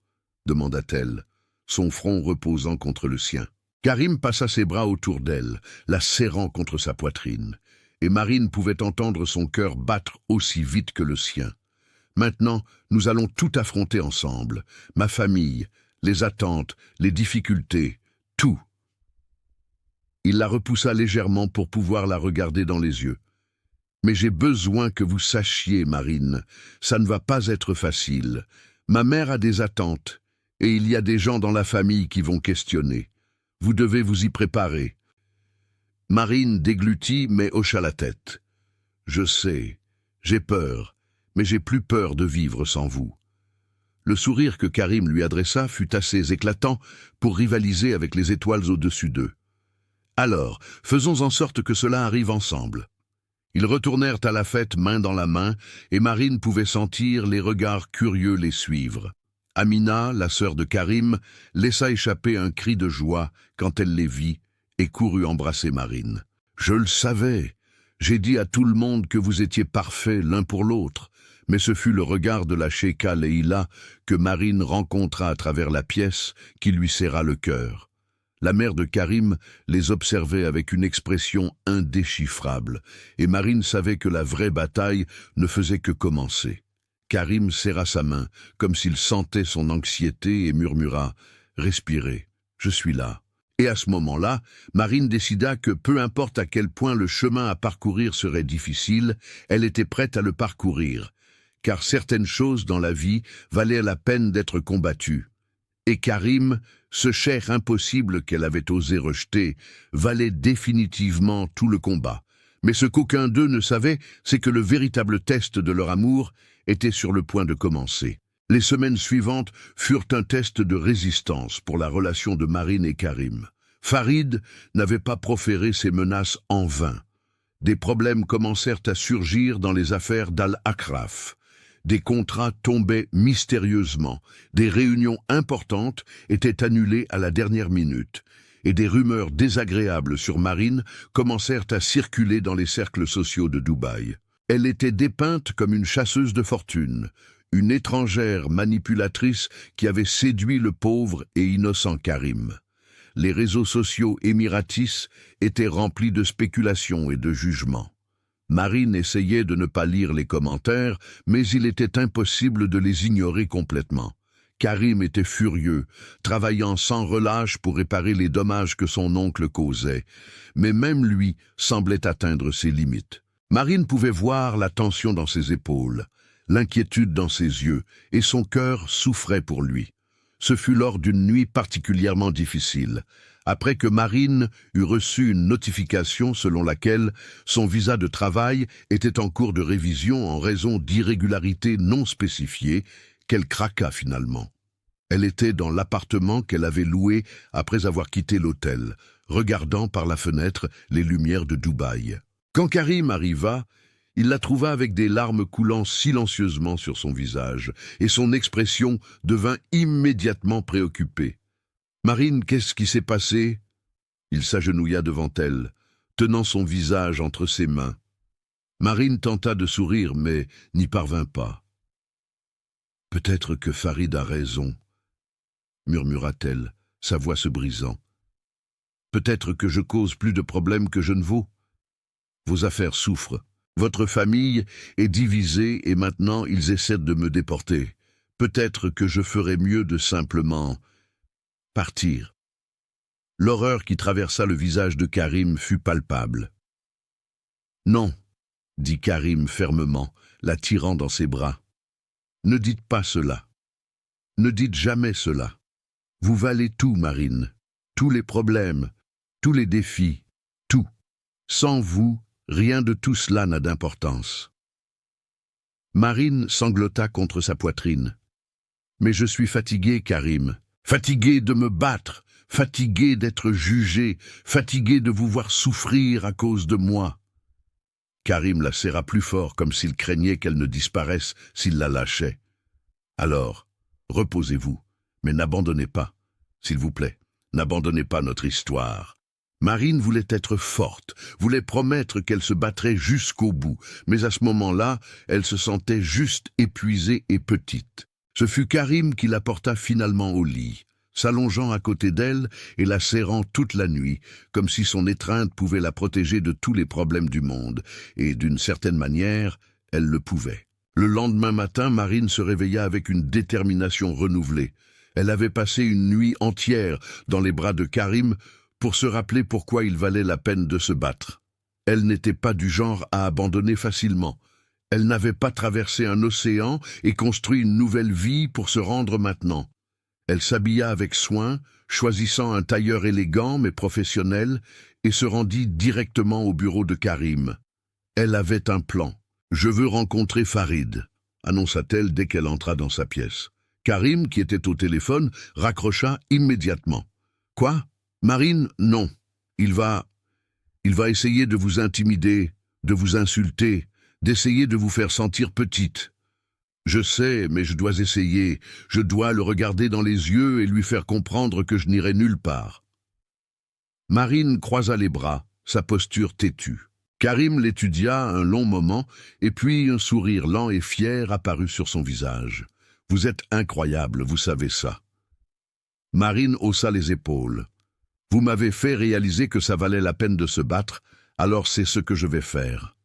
demanda-t-elle, son front reposant contre le sien. Karim passa ses bras autour d'elle, la serrant contre sa poitrine, et Marine pouvait entendre son cœur battre aussi vite que le sien. « Maintenant, nous allons tout affronter ensemble, ma famille, les attentes, les difficultés, tout. » Il la repoussa légèrement pour pouvoir la regarder dans les yeux. « Mais j'ai besoin que vous sachiez, Marine, ça ne va pas être facile. Ma mère a des attentes, et il y a des gens dans la famille qui vont questionner. Vous devez vous y préparer. » Marine déglutit mais hocha la tête. « Je sais, j'ai peur, mais j'ai plus peur de vivre sans vous. » Le sourire que Karim lui adressa fut assez éclatant pour rivaliser avec les étoiles au-dessus d'eux. « Alors, faisons en sorte que cela arrive ensemble. » Ils retournèrent à la fête main dans la main, et Marine pouvait sentir les regards curieux les suivre. Amina, la sœur de Karim, laissa échapper un cri de joie quand elle les vit et courut embrasser Marine. « Je le savais. J'ai dit à tout le monde que vous étiez parfaits l'un pour l'autre. » Mais ce fut le regard de la Cheikha Leïla que Marine rencontra à travers la pièce qui lui serra le cœur. La mère de Karim les observait avec une expression indéchiffrable, et Marine savait que la vraie bataille ne faisait que commencer. Karim serra sa main, comme s'il sentait son anxiété, et murmura « Respirez, je suis là ». Et à ce moment-là, Marine décida que peu importe à quel point le chemin à parcourir serait difficile, elle était prête à le parcourir, car certaines choses dans la vie valaient la peine d'être combattues. Et Karim, ce cher impossible qu'elle avait osé rejeter, valait définitivement tout le combat. Mais ce qu'aucun d'eux ne savait, c'est que le véritable test de leur amour était sur le point de commencer. Les semaines suivantes furent un test de résistance pour la relation de Marine et Karim. Farid n'avait pas proféré ses menaces en vain. Des problèmes commencèrent à surgir dans les affaires d'Al-Akraf. Des contrats tombaient mystérieusement, des réunions importantes étaient annulées à la dernière minute, et des rumeurs désagréables sur Marine commencèrent à circuler dans les cercles sociaux de Dubaï. Elle était dépeinte comme une chasseuse de fortune, une étrangère manipulatrice qui avait séduit le pauvre et innocent Karim. Les réseaux sociaux émiratis étaient remplis de spéculations et de jugements. Marine essayait de ne pas lire les commentaires, mais il était impossible de les ignorer complètement. Karim était furieux, travaillant sans relâche pour réparer les dommages que son oncle causait, mais même lui semblait atteindre ses limites. Marine pouvait voir la tension dans ses épaules, l'inquiétude dans ses yeux, et son cœur souffrait pour lui. Ce fut lors d'une nuit particulièrement difficile, après que Marine eut reçu une notification selon laquelle son visa de travail était en cours de révision en raison d'irrégularités non spécifiées, qu'elle craqua finalement. Elle était dans l'appartement qu'elle avait loué après avoir quitté l'hôtel, regardant par la fenêtre les lumières de Dubaï. Quand Karim arriva, il la trouva avec des larmes coulant silencieusement sur son visage, et son expression devint immédiatement préoccupée. « Marine, qu'est-ce qui s'est passé ?» Il s'agenouilla devant elle, tenant son visage entre ses mains. Marine tenta de sourire, mais n'y parvint pas. « Peut-être que Farid a raison, » murmura-t-elle, sa voix se brisant. « Peut-être que je cause plus de problèmes que je ne vaux. Vos affaires souffrent. Votre famille est divisée et maintenant ils essaient de me déporter. Peut-être que je ferais mieux de simplement partir. » L'horreur qui traversa le visage de Karim fut palpable. « Non, » dit Karim fermement, la tirant dans ses bras. « Ne dites pas cela. Ne dites jamais cela. Vous valez tout, Marine. Tous les problèmes, tous les défis, tout. Sans vous, rien de tout cela n'a d'importance. » Marine sanglota contre sa poitrine. « Mais je suis fatigué, Karim. Fatigué de me battre, fatigué d'être jugé, fatigué de vous voir souffrir à cause de moi. » Karim la serra plus fort, comme s'il craignait qu'elle ne disparaisse s'il la lâchait. « Alors, reposez-vous, mais n'abandonnez pas, s'il vous plaît, n'abandonnez pas notre histoire. » Marine voulait être forte, voulait promettre qu'elle se battrait jusqu'au bout, mais à ce moment-là, elle se sentait juste épuisée et petite. Ce fut Karim qui la porta finalement au lit, s'allongeant à côté d'elle et la serrant toute la nuit, comme si son étreinte pouvait la protéger de tous les problèmes du monde, et d'une certaine manière, elle le pouvait. Le lendemain matin, Marine se réveilla avec une détermination renouvelée. Elle avait passé une nuit entière dans les bras de Karim pour se rappeler pourquoi il valait la peine de se battre. Elle n'était pas du genre à abandonner facilement. Elle n'avait pas traversé un océan et construit une nouvelle vie pour se rendre maintenant. Elle s'habilla avec soin, choisissant un tailleur élégant mais professionnel, et se rendit directement au bureau de Karim. Elle avait un plan. « Je veux rencontrer Farid », annonça-t-elle dès qu'elle entra dans sa pièce. Karim, qui était au téléphone, raccrocha immédiatement. « Quoi ? Marine, non. Il va essayer de vous intimider, de vous insulter, d'essayer de vous faire sentir petite. Je sais, mais je dois essayer. Je dois le regarder dans les yeux et lui faire comprendre que je n'irai nulle part. » Marine croisa les bras, sa posture têtue. Karim l'étudia un long moment, et puis un sourire lent et fier apparut sur son visage. « Vous êtes incroyable, vous savez ça. » Marine haussa les épaules. « Vous m'avez fait réaliser que ça valait la peine de se battre, alors c'est ce que je vais faire. »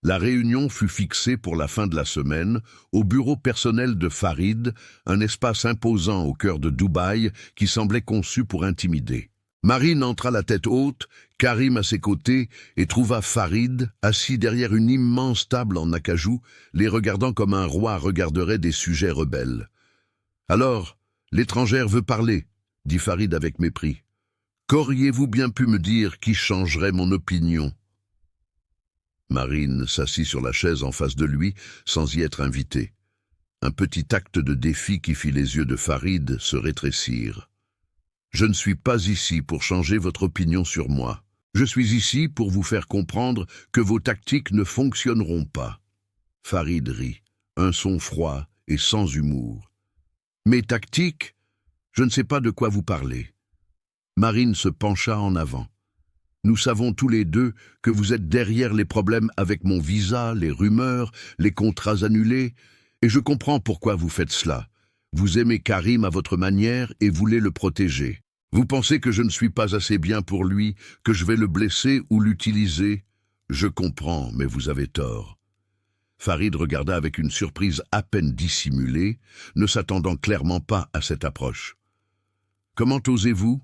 La réunion fut fixée pour la fin de la semaine au bureau personnel de Farid, un espace imposant au cœur de Dubaï qui semblait conçu pour intimider. Marine entra la tête haute, Karim à ses côtés, et trouva Farid assis derrière une immense table en acajou, les regardant comme un roi regarderait des sujets rebelles. « Alors, l'étrangère veut parler, » dit Farid avec mépris. « Qu'auriez-vous bien pu me dire qui changerait mon opinion ?» Marine s'assit sur la chaise en face de lui, sans y être invitée. Un petit acte de défi qui fit les yeux de Farid se rétrécir. « Je ne suis pas ici pour changer votre opinion sur moi. Je suis ici pour vous faire comprendre que vos tactiques ne fonctionneront pas. » Farid rit, un son froid et sans humour. « Mes tactiques ? Je ne sais pas de quoi vous parlez. » Marine se pencha en avant. « Nous savons tous les deux que vous êtes derrière les problèmes avec mon visa, les rumeurs, les contrats annulés, et je comprends pourquoi vous faites cela. Vous aimez Karim à votre manière et voulez le protéger. Vous pensez que je ne suis pas assez bien pour lui, que je vais le blesser ou l'utiliser? Je comprends, mais vous avez tort. » Farid regarda avec une surprise à peine dissimulée, ne s'attendant clairement pas à cette approche. « Comment osez-vous ? »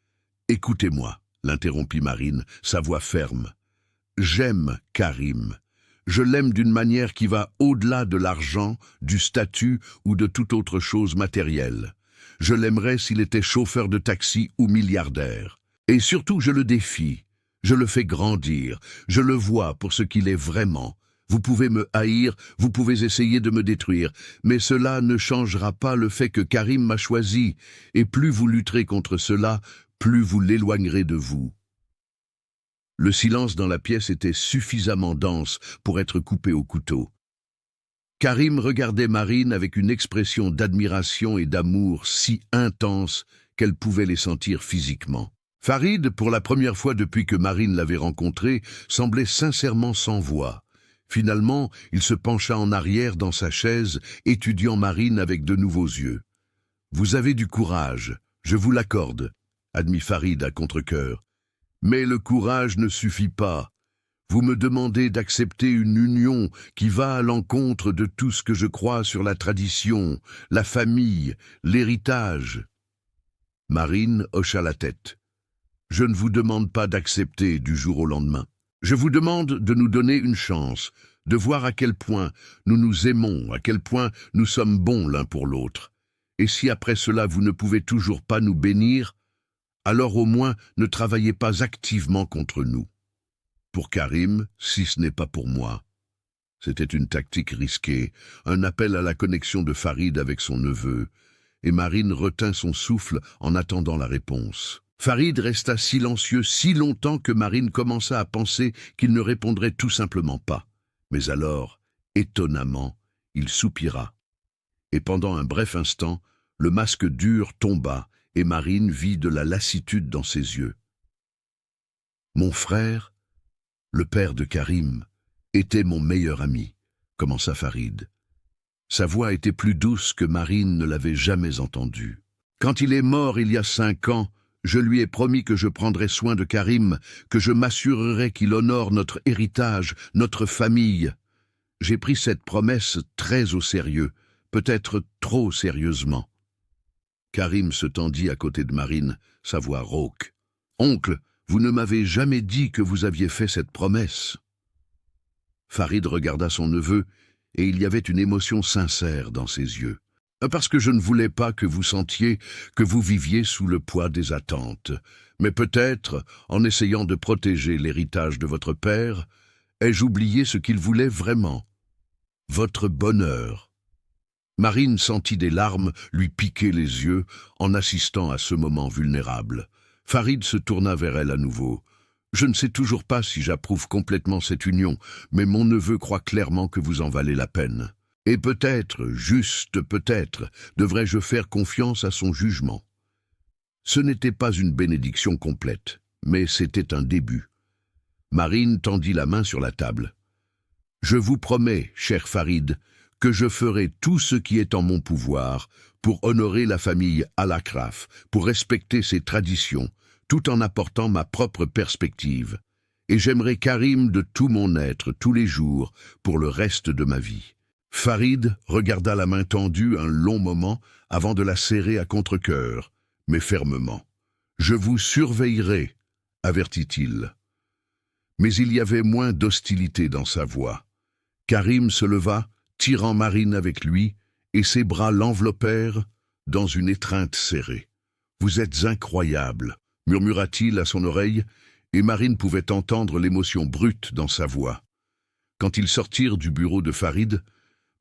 « Écoutez-moi, » l'interrompit Marine, sa voix ferme. « J'aime Karim. Je l'aime d'une manière qui va au-delà de l'argent, du statut ou de toute autre chose matérielle. Je l'aimerais s'il était chauffeur de taxi ou milliardaire. Et surtout, je le défie. Je le fais grandir. Je le vois pour ce qu'il est vraiment. Vous pouvez me haïr, vous pouvez essayer de me détruire, mais cela ne changera pas le fait que Karim m'a choisi, et plus vous lutterez contre cela, plus vous l'éloignerez de vous. » Le silence dans la pièce était suffisamment dense pour être coupé au couteau. Karim regardait Marine avec une expression d'admiration et d'amour si intense qu'elle pouvait les sentir physiquement. Farid, pour la première fois depuis que Marine l'avait rencontré, semblait sincèrement sans voix. Finalement, il se pencha en arrière dans sa chaise, étudiant Marine avec de nouveaux yeux. « Vous avez du courage, je vous l'accorde, » admit Farid à contre-cœur. « Mais le courage ne suffit pas. Vous me demandez d'accepter une union qui va à l'encontre de tout ce que je crois sur la tradition, la famille, l'héritage. » Marine hocha la tête. Je ne vous demande pas d'accepter du jour au lendemain. Je vous demande de nous donner une chance, de voir à quel point nous nous aimons, à quel point nous sommes bons l'un pour l'autre. Et si après cela vous ne pouvez toujours pas nous bénir, alors au moins ne travaillez pas activement contre nous. Pour Karim, si ce n'est pas pour moi. C'était une tactique risquée, un appel à la connexion de Farid avec son neveu, et Marine retint son souffle en attendant la réponse. Farid resta silencieux si longtemps que Marine commença à penser qu'il ne répondrait tout simplement pas. Mais alors, étonnamment, il soupira. Et pendant un bref instant, le masque dur tomba et Marine vit de la lassitude dans ses yeux. Mon frère, le père de Karim, était mon meilleur ami, commença Farid. Sa voix était plus douce que Marine ne l'avait jamais entendue. Quand il est mort il y a 5 ans, je lui ai promis que je prendrais soin de Karim, que je m'assurerais qu'il honore notre héritage, notre famille. J'ai pris cette promesse très au sérieux, peut-être trop sérieusement. Karim se tendit à côté de Marine, sa voix rauque. « Oncle, vous ne m'avez jamais dit que vous aviez fait cette promesse. » Farid regarda son neveu, et il y avait une émotion sincère dans ses yeux. « Parce que je ne voulais pas que vous sentiez que vous viviez sous le poids des attentes. Mais peut-être, en essayant de protéger l'héritage de votre père, ai-je oublié ce qu'il voulait vraiment. Votre bonheur. » Marine sentit des larmes lui piquer les yeux en assistant à ce moment vulnérable. Farid se tourna vers elle à nouveau. « Je ne sais toujours pas si j'approuve complètement cette union, mais mon neveu croit clairement que vous en valez la peine. Et peut-être, juste peut-être, devrais-je faire confiance à son jugement. » Ce n'était pas une bénédiction complète, mais c'était un début. Marine tendit la main sur la table. « Je vous promets, cher Farid, que je ferai tout ce qui est en mon pouvoir pour honorer la famille Al-Akraf, pour respecter ses traditions, tout en apportant ma propre perspective. Et j'aimerai Karim de tout mon être, tous les jours, pour le reste de ma vie. » Farid regarda la main tendue un long moment avant de la serrer à contre-cœur, mais fermement. « Je vous surveillerai, » avertit-il. Mais il y avait moins d'hostilité dans sa voix. Karim se leva, tirant Marine avec lui, et ses bras l'enveloppèrent dans une étreinte serrée. « Vous êtes incroyable », murmura-t-il à son oreille, et Marine pouvait entendre l'émotion brute dans sa voix. Quand ils sortirent du bureau de Farid,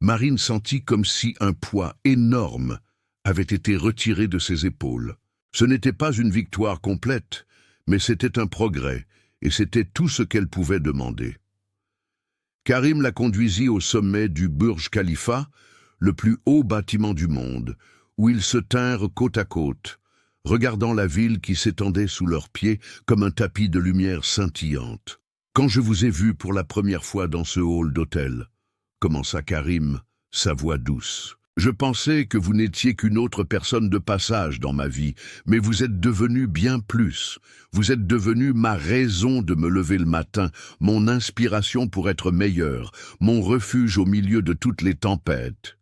Marine sentit comme si un poids énorme avait été retiré de ses épaules. Ce n'était pas une victoire complète, mais c'était un progrès, et c'était tout ce qu'elle pouvait demander. Karim la conduisit au sommet du Burj Khalifa, le plus haut bâtiment du monde, où ils se tinrent côte à côte, regardant la ville qui s'étendait sous leurs pieds comme un tapis de lumière scintillante. « Quand je vous ai vu pour la première fois dans ce hall d'hôtel, » commença Karim, sa voix douce. « Je pensais que vous n'étiez qu'une autre personne de passage dans ma vie, mais vous êtes devenu bien plus. Vous êtes devenu ma raison de me lever le matin, mon inspiration pour être meilleur, mon refuge au milieu de toutes les tempêtes. »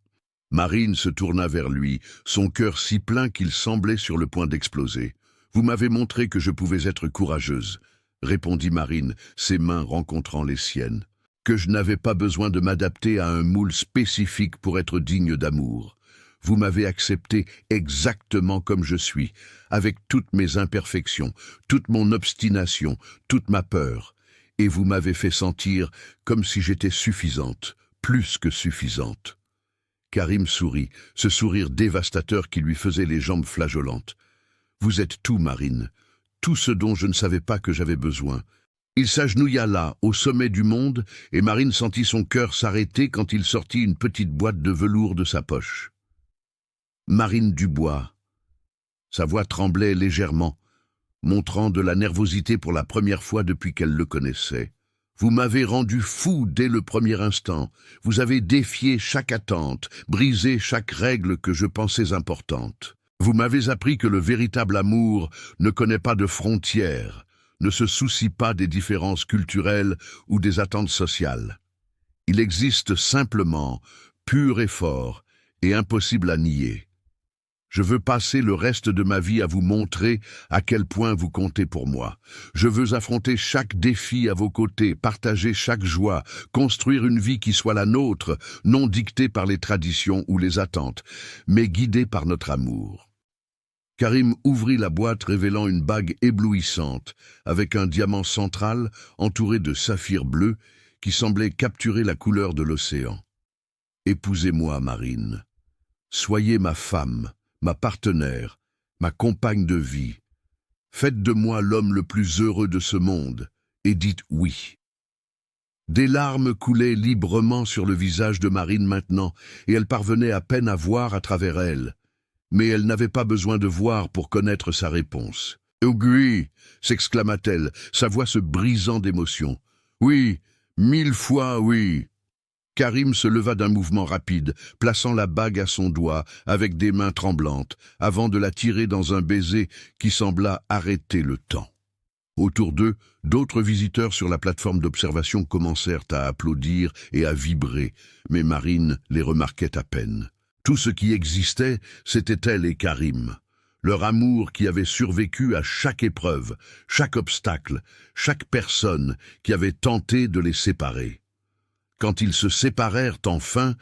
Marine se tourna vers lui, son cœur si plein qu'il semblait sur le point d'exploser. « Vous m'avez montré que je pouvais être courageuse, » répondit Marine, ses mains rencontrant les siennes. « Que je n'avais pas besoin de m'adapter à un moule spécifique pour être digne d'amour. Vous m'avez accepté exactement comme je suis, avec toutes mes imperfections, toute mon obstination, toute ma peur. Et vous m'avez fait sentir comme si j'étais suffisante, plus que suffisante. » Karim sourit, ce sourire dévastateur qui lui faisait les jambes flageolantes. « Vous êtes tout, Marine, tout ce dont je ne savais pas que j'avais besoin. » Il s'agenouilla là, au sommet du monde, et Marine sentit son cœur s'arrêter quand il sortit une petite boîte de velours de sa poche. Marine Dubois. Sa voix tremblait légèrement, montrant de la nervosité pour la première fois depuis qu'elle le connaissait. Vous m'avez rendu fou dès le premier instant. Vous avez défié chaque attente, brisé chaque règle que je pensais importante. Vous m'avez appris que le véritable amour ne connaît pas de frontières, ne se soucie pas des différences culturelles ou des attentes sociales. Il existe simplement, pur et fort, et impossible à nier. Je veux passer le reste de ma vie à vous montrer à quel point vous comptez pour moi. Je veux affronter chaque défi à vos côtés, partager chaque joie, construire une vie qui soit la nôtre, non dictée par les traditions ou les attentes, mais guidée par notre amour. Karim ouvrit la boîte révélant une bague éblouissante, avec un diamant central entouré de saphirs bleus qui semblait capturer la couleur de l'océan. Épousez-moi, Marine. Soyez ma femme, ma partenaire, ma compagne de vie. Faites de moi l'homme le plus heureux de ce monde, et dites oui. Des larmes coulaient librement sur le visage de Marine maintenant, et elle parvenait à peine à voir à travers elle. Mais elle n'avait pas besoin de voir pour connaître sa réponse. « Oui !» s'exclama-t-elle, sa voix se brisant d'émotion. « Oui, 1000 fois oui !» Karim se leva d'un mouvement rapide, plaçant la bague à son doigt avec des mains tremblantes, avant de la tirer dans un baiser qui sembla arrêter le temps. Autour d'eux, d'autres visiteurs sur la plateforme d'observation commencèrent à applaudir et à vibrer, mais Marine les remarquait à peine. Tout ce qui existait, c'était elle et Karim. Leur amour qui avait survécu à chaque épreuve, chaque obstacle, chaque personne qui avait tenté de les séparer. Quand ils se séparèrent enfin,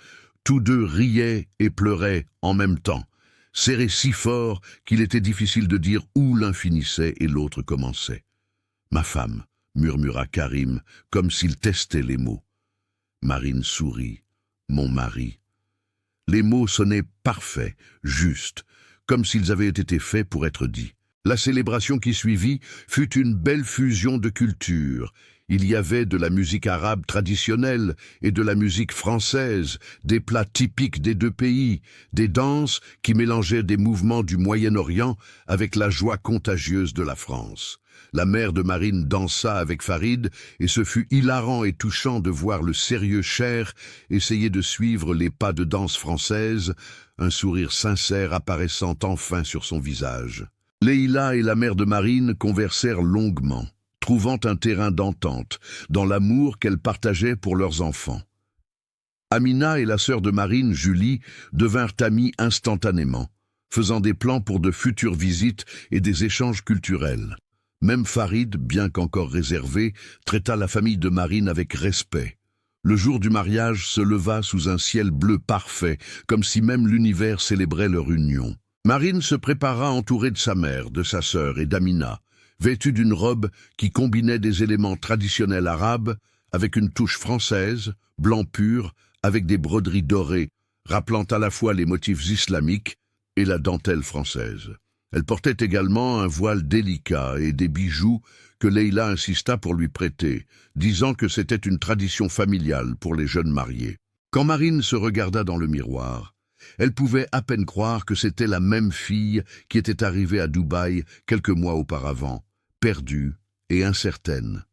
tous deux riaient et pleuraient en même temps, serrés si fort qu'il était difficile de dire où l'un finissait et l'autre commençait. « Ma femme », murmura Karim, comme s'il testait les mots. Marine sourit. « Mon mari ». Les mots sonnaient parfaits, justes, comme s'ils avaient été faits pour être dits. La célébration qui suivit fut une belle fusion de cultures. Il y avait de la musique arabe traditionnelle et de la musique française, des plats typiques des deux pays, des danses qui mélangeaient des mouvements du Moyen-Orient avec la joie contagieuse de la France. La mère de Marine dansa avec Farid et ce fut hilarant et touchant de voir le sérieux Cher essayer de suivre les pas de danse française, un sourire sincère apparaissant enfin sur son visage. Leïla et la mère de Marine conversèrent longuement, trouvant un terrain d'entente dans l'amour qu'elles partageaient pour leurs enfants. Amina et la sœur de Marine, Julie, devinrent amies instantanément, faisant des plans pour de futures visites et des échanges culturels. Même Farid, bien qu'encore réservé, traita la famille de Marine avec respect. Le jour du mariage se leva sous un ciel bleu parfait, comme si même l'univers célébrait leur union. Marine se prépara entourée de sa mère, de sa sœur et d'Amina, vêtue d'une robe qui combinait des éléments traditionnels arabes avec une touche française, blanc pur, avec des broderies dorées, rappelant à la fois les motifs islamiques et la dentelle française. Elle portait également un voile délicat et des bijoux que Leïla insista pour lui prêter, disant que c'était une tradition familiale pour les jeunes mariés. Quand Marine se regarda dans le miroir, elle pouvait à peine croire que c'était la même fille qui était arrivée à Dubaï quelques mois auparavant, perdue et incertaine.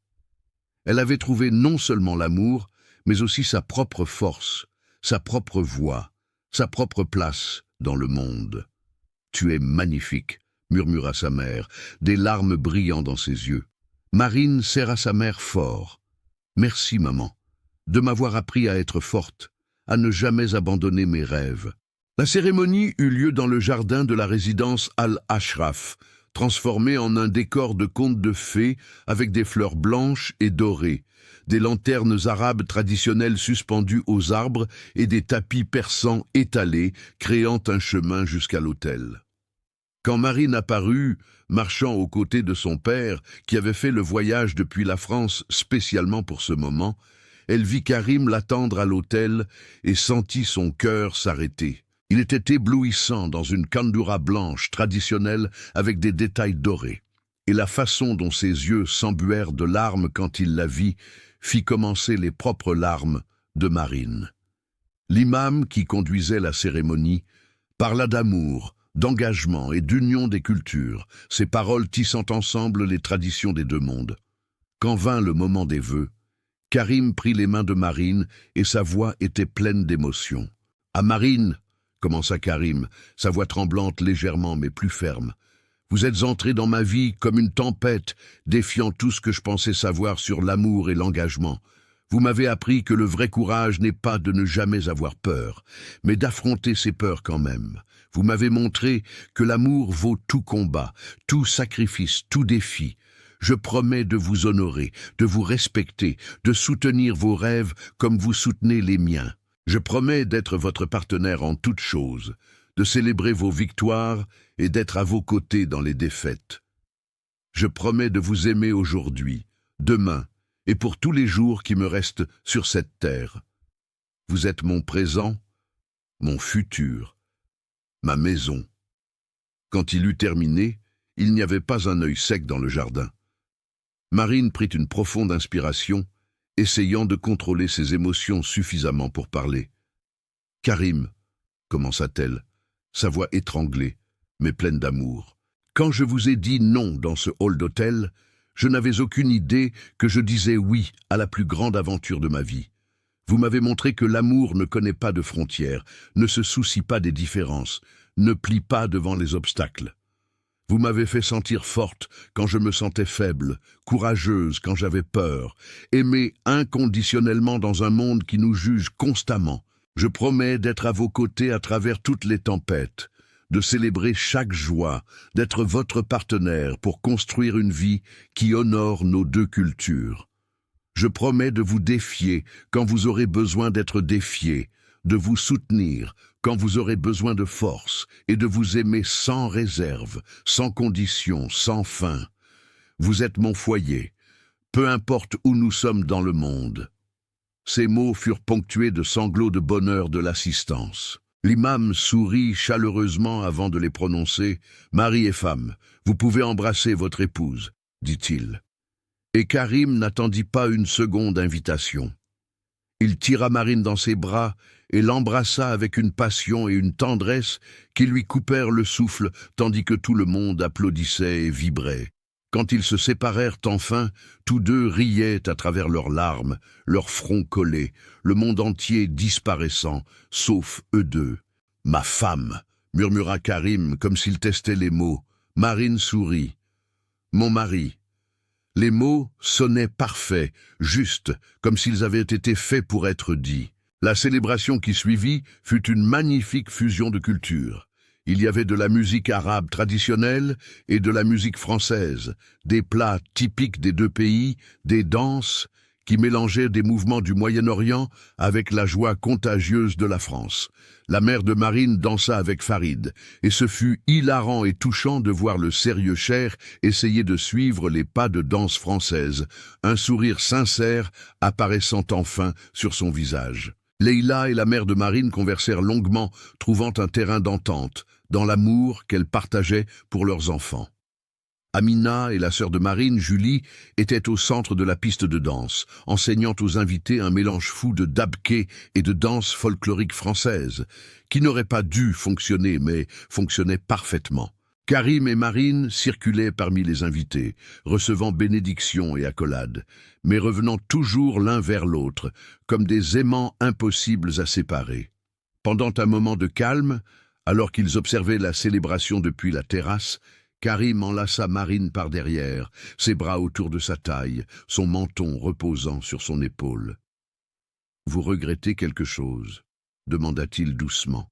Elle avait trouvé non seulement l'amour, mais aussi sa propre force, sa propre voix, sa propre place dans le monde. « Tu es magnifique », murmura sa mère, des larmes brillant dans ses yeux. Marine serra sa mère fort. « Merci, maman, de m'avoir appris à être forte, à ne jamais abandonner mes rêves. » La cérémonie eut lieu dans le jardin de la résidence Al-Ashraf, transformée en un décor de conte de fées avec des fleurs blanches et dorées, des lanternes arabes traditionnelles suspendues aux arbres et des tapis persans étalés, créant un chemin jusqu'à l'autel. Quand Marine apparut, marchant aux côtés de son père, qui avait fait le voyage depuis la France spécialement pour ce moment, elle vit Karim l'attendre à l'autel et sentit son cœur s'arrêter. Il était éblouissant dans une kandura blanche traditionnelle avec des détails dorés. Et la façon dont ses yeux s'embuèrent de larmes quand il la vit fit commencer les propres larmes de Marine. L'imam qui conduisait la cérémonie parla d'amour, d'engagement et d'union des cultures, ces paroles tissant ensemble les traditions des deux mondes. Quand vint le moment des vœux, Karim prit les mains de Marine et sa voix était pleine d'émotion. « À Marine !» commença Karim, sa voix tremblante légèrement mais plus ferme. « Vous êtes entrée dans ma vie comme une tempête, défiant tout ce que je pensais savoir sur l'amour et l'engagement. Vous m'avez appris que le vrai courage n'est pas de ne jamais avoir peur, mais d'affronter ses peurs quand même. Vous m'avez montré que l'amour vaut tout combat, tout sacrifice, tout défi. Je promets de vous honorer, de vous respecter, de soutenir vos rêves comme vous soutenez les miens. Je promets d'être votre partenaire en toutes choses, de célébrer vos victoires et d'être à vos côtés dans les défaites. Je promets de vous aimer aujourd'hui, demain, et pour tous les jours qui me restent sur cette terre. Vous êtes mon présent, mon futur, ma maison. Quand il eut terminé, il n'y avait pas un œil sec dans le jardin. Marine prit une profonde inspiration, essayant de contrôler ses émotions suffisamment pour parler. « Karim, commença-t-elle, sa voix étranglée, mais pleine d'amour. Quand je vous ai dit non dans ce hall d'hôtel, je n'avais aucune idée que je disais oui à la plus grande aventure de ma vie. Vous m'avez montré que l'amour ne connaît pas de frontières, ne se soucie pas des différences, ne plie pas devant les obstacles. Vous m'avez fait sentir forte quand je me sentais faible, courageuse quand j'avais peur, aimée inconditionnellement dans un monde qui nous juge constamment. Je promets d'être à vos côtés à travers toutes les tempêtes, de célébrer chaque joie, d'être votre partenaire pour construire une vie qui honore nos deux cultures. Je promets de vous défier quand vous aurez besoin d'être défié, de vous soutenir quand vous aurez besoin de force et de vous aimer sans réserve, sans condition, sans fin. Vous êtes mon foyer, peu importe où nous sommes dans le monde. » Ces mots furent ponctués de sanglots de bonheur de l'assistance. L'imam sourit chaleureusement avant de les prononcer. « Mari et femme, vous pouvez embrasser votre épouse, dit-il. » Et Karim n'attendit pas une seconde invitation. Il tira Marine dans ses bras et l'embrassa avec une passion et une tendresse qui lui coupèrent le souffle tandis que tout le monde applaudissait et vibrait. Quand ils se séparèrent enfin, tous deux riaient à travers leurs larmes, leurs fronts collés, le monde entier disparaissant, sauf eux deux. « Ma femme !» murmura Karim comme s'il testait les mots. Marine sourit. « Mon mari !» Les mots sonnaient parfaits, justes, comme s'ils avaient été faits pour être dits. La célébration qui suivit fut une magnifique fusion de cultures. Il y avait de la musique arabe traditionnelle et de la musique française, des plats typiques des deux pays, des danses qui mélangeaient des mouvements du Moyen-Orient avec la joie contagieuse de la France. La mère de Marine dansa avec Farid, et ce fut hilarant et touchant de voir le sérieux cher essayer de suivre les pas de danse française, un sourire sincère apparaissant enfin sur son visage. Leïla et la mère de Marine conversèrent longuement, trouvant un terrain d'entente, dans l'amour qu'elles partageaient pour leurs enfants. Amina et la sœur de Marine, Julie, étaient au centre de la piste de danse, enseignant aux invités un mélange fou de dabké et de danse folklorique française, qui n'aurait pas dû fonctionner, mais fonctionnait parfaitement. Karim et Marine circulaient parmi les invités, recevant bénédictions et accolades, mais revenant toujours l'un vers l'autre, comme des aimants impossibles à séparer. Pendant un moment de calme, alors qu'ils observaient la célébration depuis la terrasse, Karim enlaça Marine par derrière, ses bras autour de sa taille, son menton reposant sur son épaule. « Vous regrettez quelque chose ?» demanda-t-il doucement.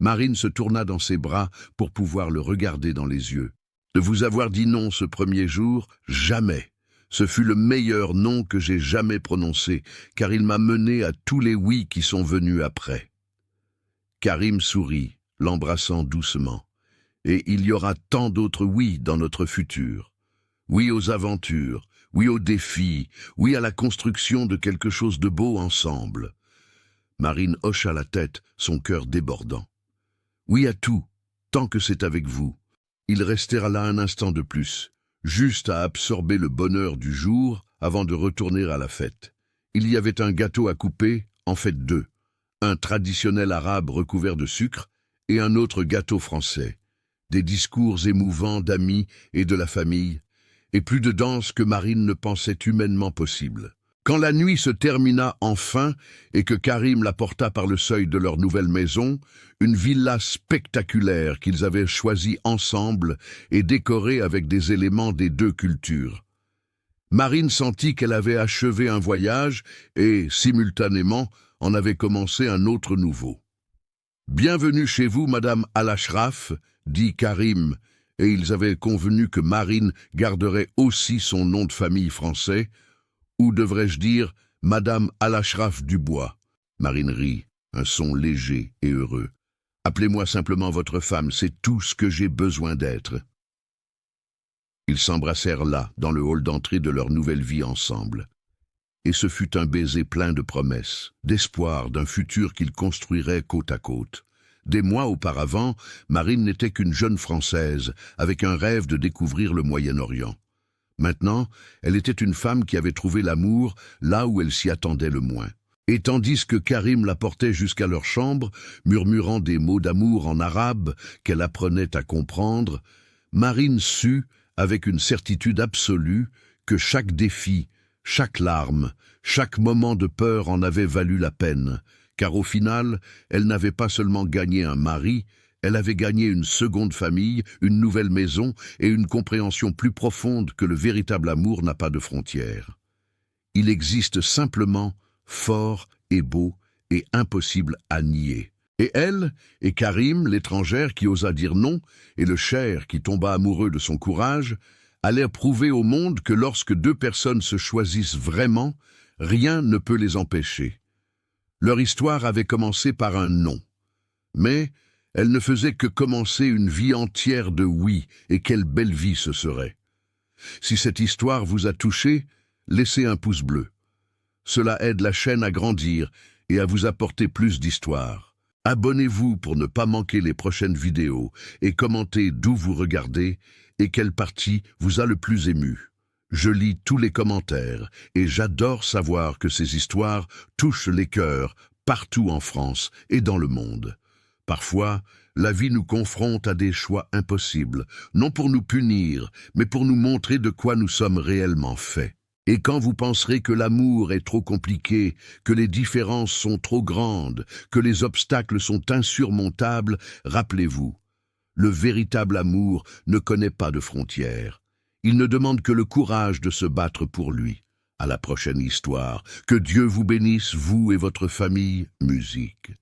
Marine se tourna dans ses bras pour pouvoir le regarder dans les yeux. « De vous avoir dit non ce premier jour, jamais. Ce fut le meilleur non que j'ai jamais prononcé, car il m'a mené à tous les oui qui sont venus après. » Karim sourit, l'embrassant doucement. Et il y aura tant d'autres oui dans notre futur. Oui aux aventures, oui aux défis, oui à la construction de quelque chose de beau ensemble. Marine hocha la tête, son cœur débordant. Oui à tout, tant que c'est avec vous. Il restera là un instant de plus, juste à absorber le bonheur du jour avant de retourner à la fête. Il y avait un gâteau à couper, en fait deux. Un traditionnel arabe recouvert de sucre et un autre gâteau français. Des discours émouvants d'amis et de la famille, et plus de danse que Marine ne pensait humainement possible. Quand la nuit se termina enfin et que Karim la porta par le seuil de leur nouvelle maison, une villa spectaculaire qu'ils avaient choisie ensemble et décorée avec des éléments des deux cultures. Marine sentit qu'elle avait achevé un voyage et, simultanément, en avait commencé un autre nouveau. « Bienvenue chez vous, Madame Al-Ashraf » dit Karim, et ils avaient convenu que Marine garderait aussi son nom de famille français, ou devrais-je dire Madame Al-Ashraf Dubois. Marine rit, un son léger et heureux. « Appelez-moi simplement votre femme, c'est tout ce que j'ai besoin d'être. » Ils s'embrassèrent là, dans le hall d'entrée de leur nouvelle vie ensemble. Et ce fut un baiser plein de promesses, d'espoir d'un futur qu'ils construiraient côte à côte. Des mois auparavant, Marine n'était qu'une jeune Française, avec un rêve de découvrir le Moyen-Orient. Maintenant, elle était une femme qui avait trouvé l'amour là où elle s'y attendait le moins. Et tandis que Karim la portait jusqu'à leur chambre, murmurant des mots d'amour en arabe qu'elle apprenait à comprendre, Marine sut, avec une certitude absolue, que chaque défi, chaque larme, chaque moment de peur en avait valu la peine, car au final, elle n'avait pas seulement gagné un mari, elle avait gagné une seconde famille, une nouvelle maison et une compréhension plus profonde que le véritable amour n'a pas de frontières. Il existe simplement fort et beau et impossible à nier. Et elle, et Karim, l'étrangère qui osa dire non, et le cher qui tomba amoureux de son courage, allèrent prouver au monde que lorsque deux personnes se choisissent vraiment, rien ne peut les empêcher. Leur histoire avait commencé par un non. Mais elle ne faisait que commencer une vie entière de oui, et quelle belle vie ce serait. Si cette histoire vous a touché, laissez un pouce bleu. Cela aide la chaîne à grandir et à vous apporter plus d'histoires. Abonnez-vous pour ne pas manquer les prochaines vidéos et commentez d'où vous regardez et quelle partie vous a le plus ému. Je lis tous les commentaires et j'adore savoir que ces histoires touchent les cœurs partout en France et dans le monde. Parfois, la vie nous confronte à des choix impossibles, non pour nous punir, mais pour nous montrer de quoi nous sommes réellement faits. Et quand vous penserez que l'amour est trop compliqué, que les différences sont trop grandes, que les obstacles sont insurmontables, rappelez-vous, le véritable amour ne connaît pas de frontières. Il ne demande que le courage de se battre pour lui. À la prochaine histoire, que Dieu vous bénisse, vous et votre famille. Musique.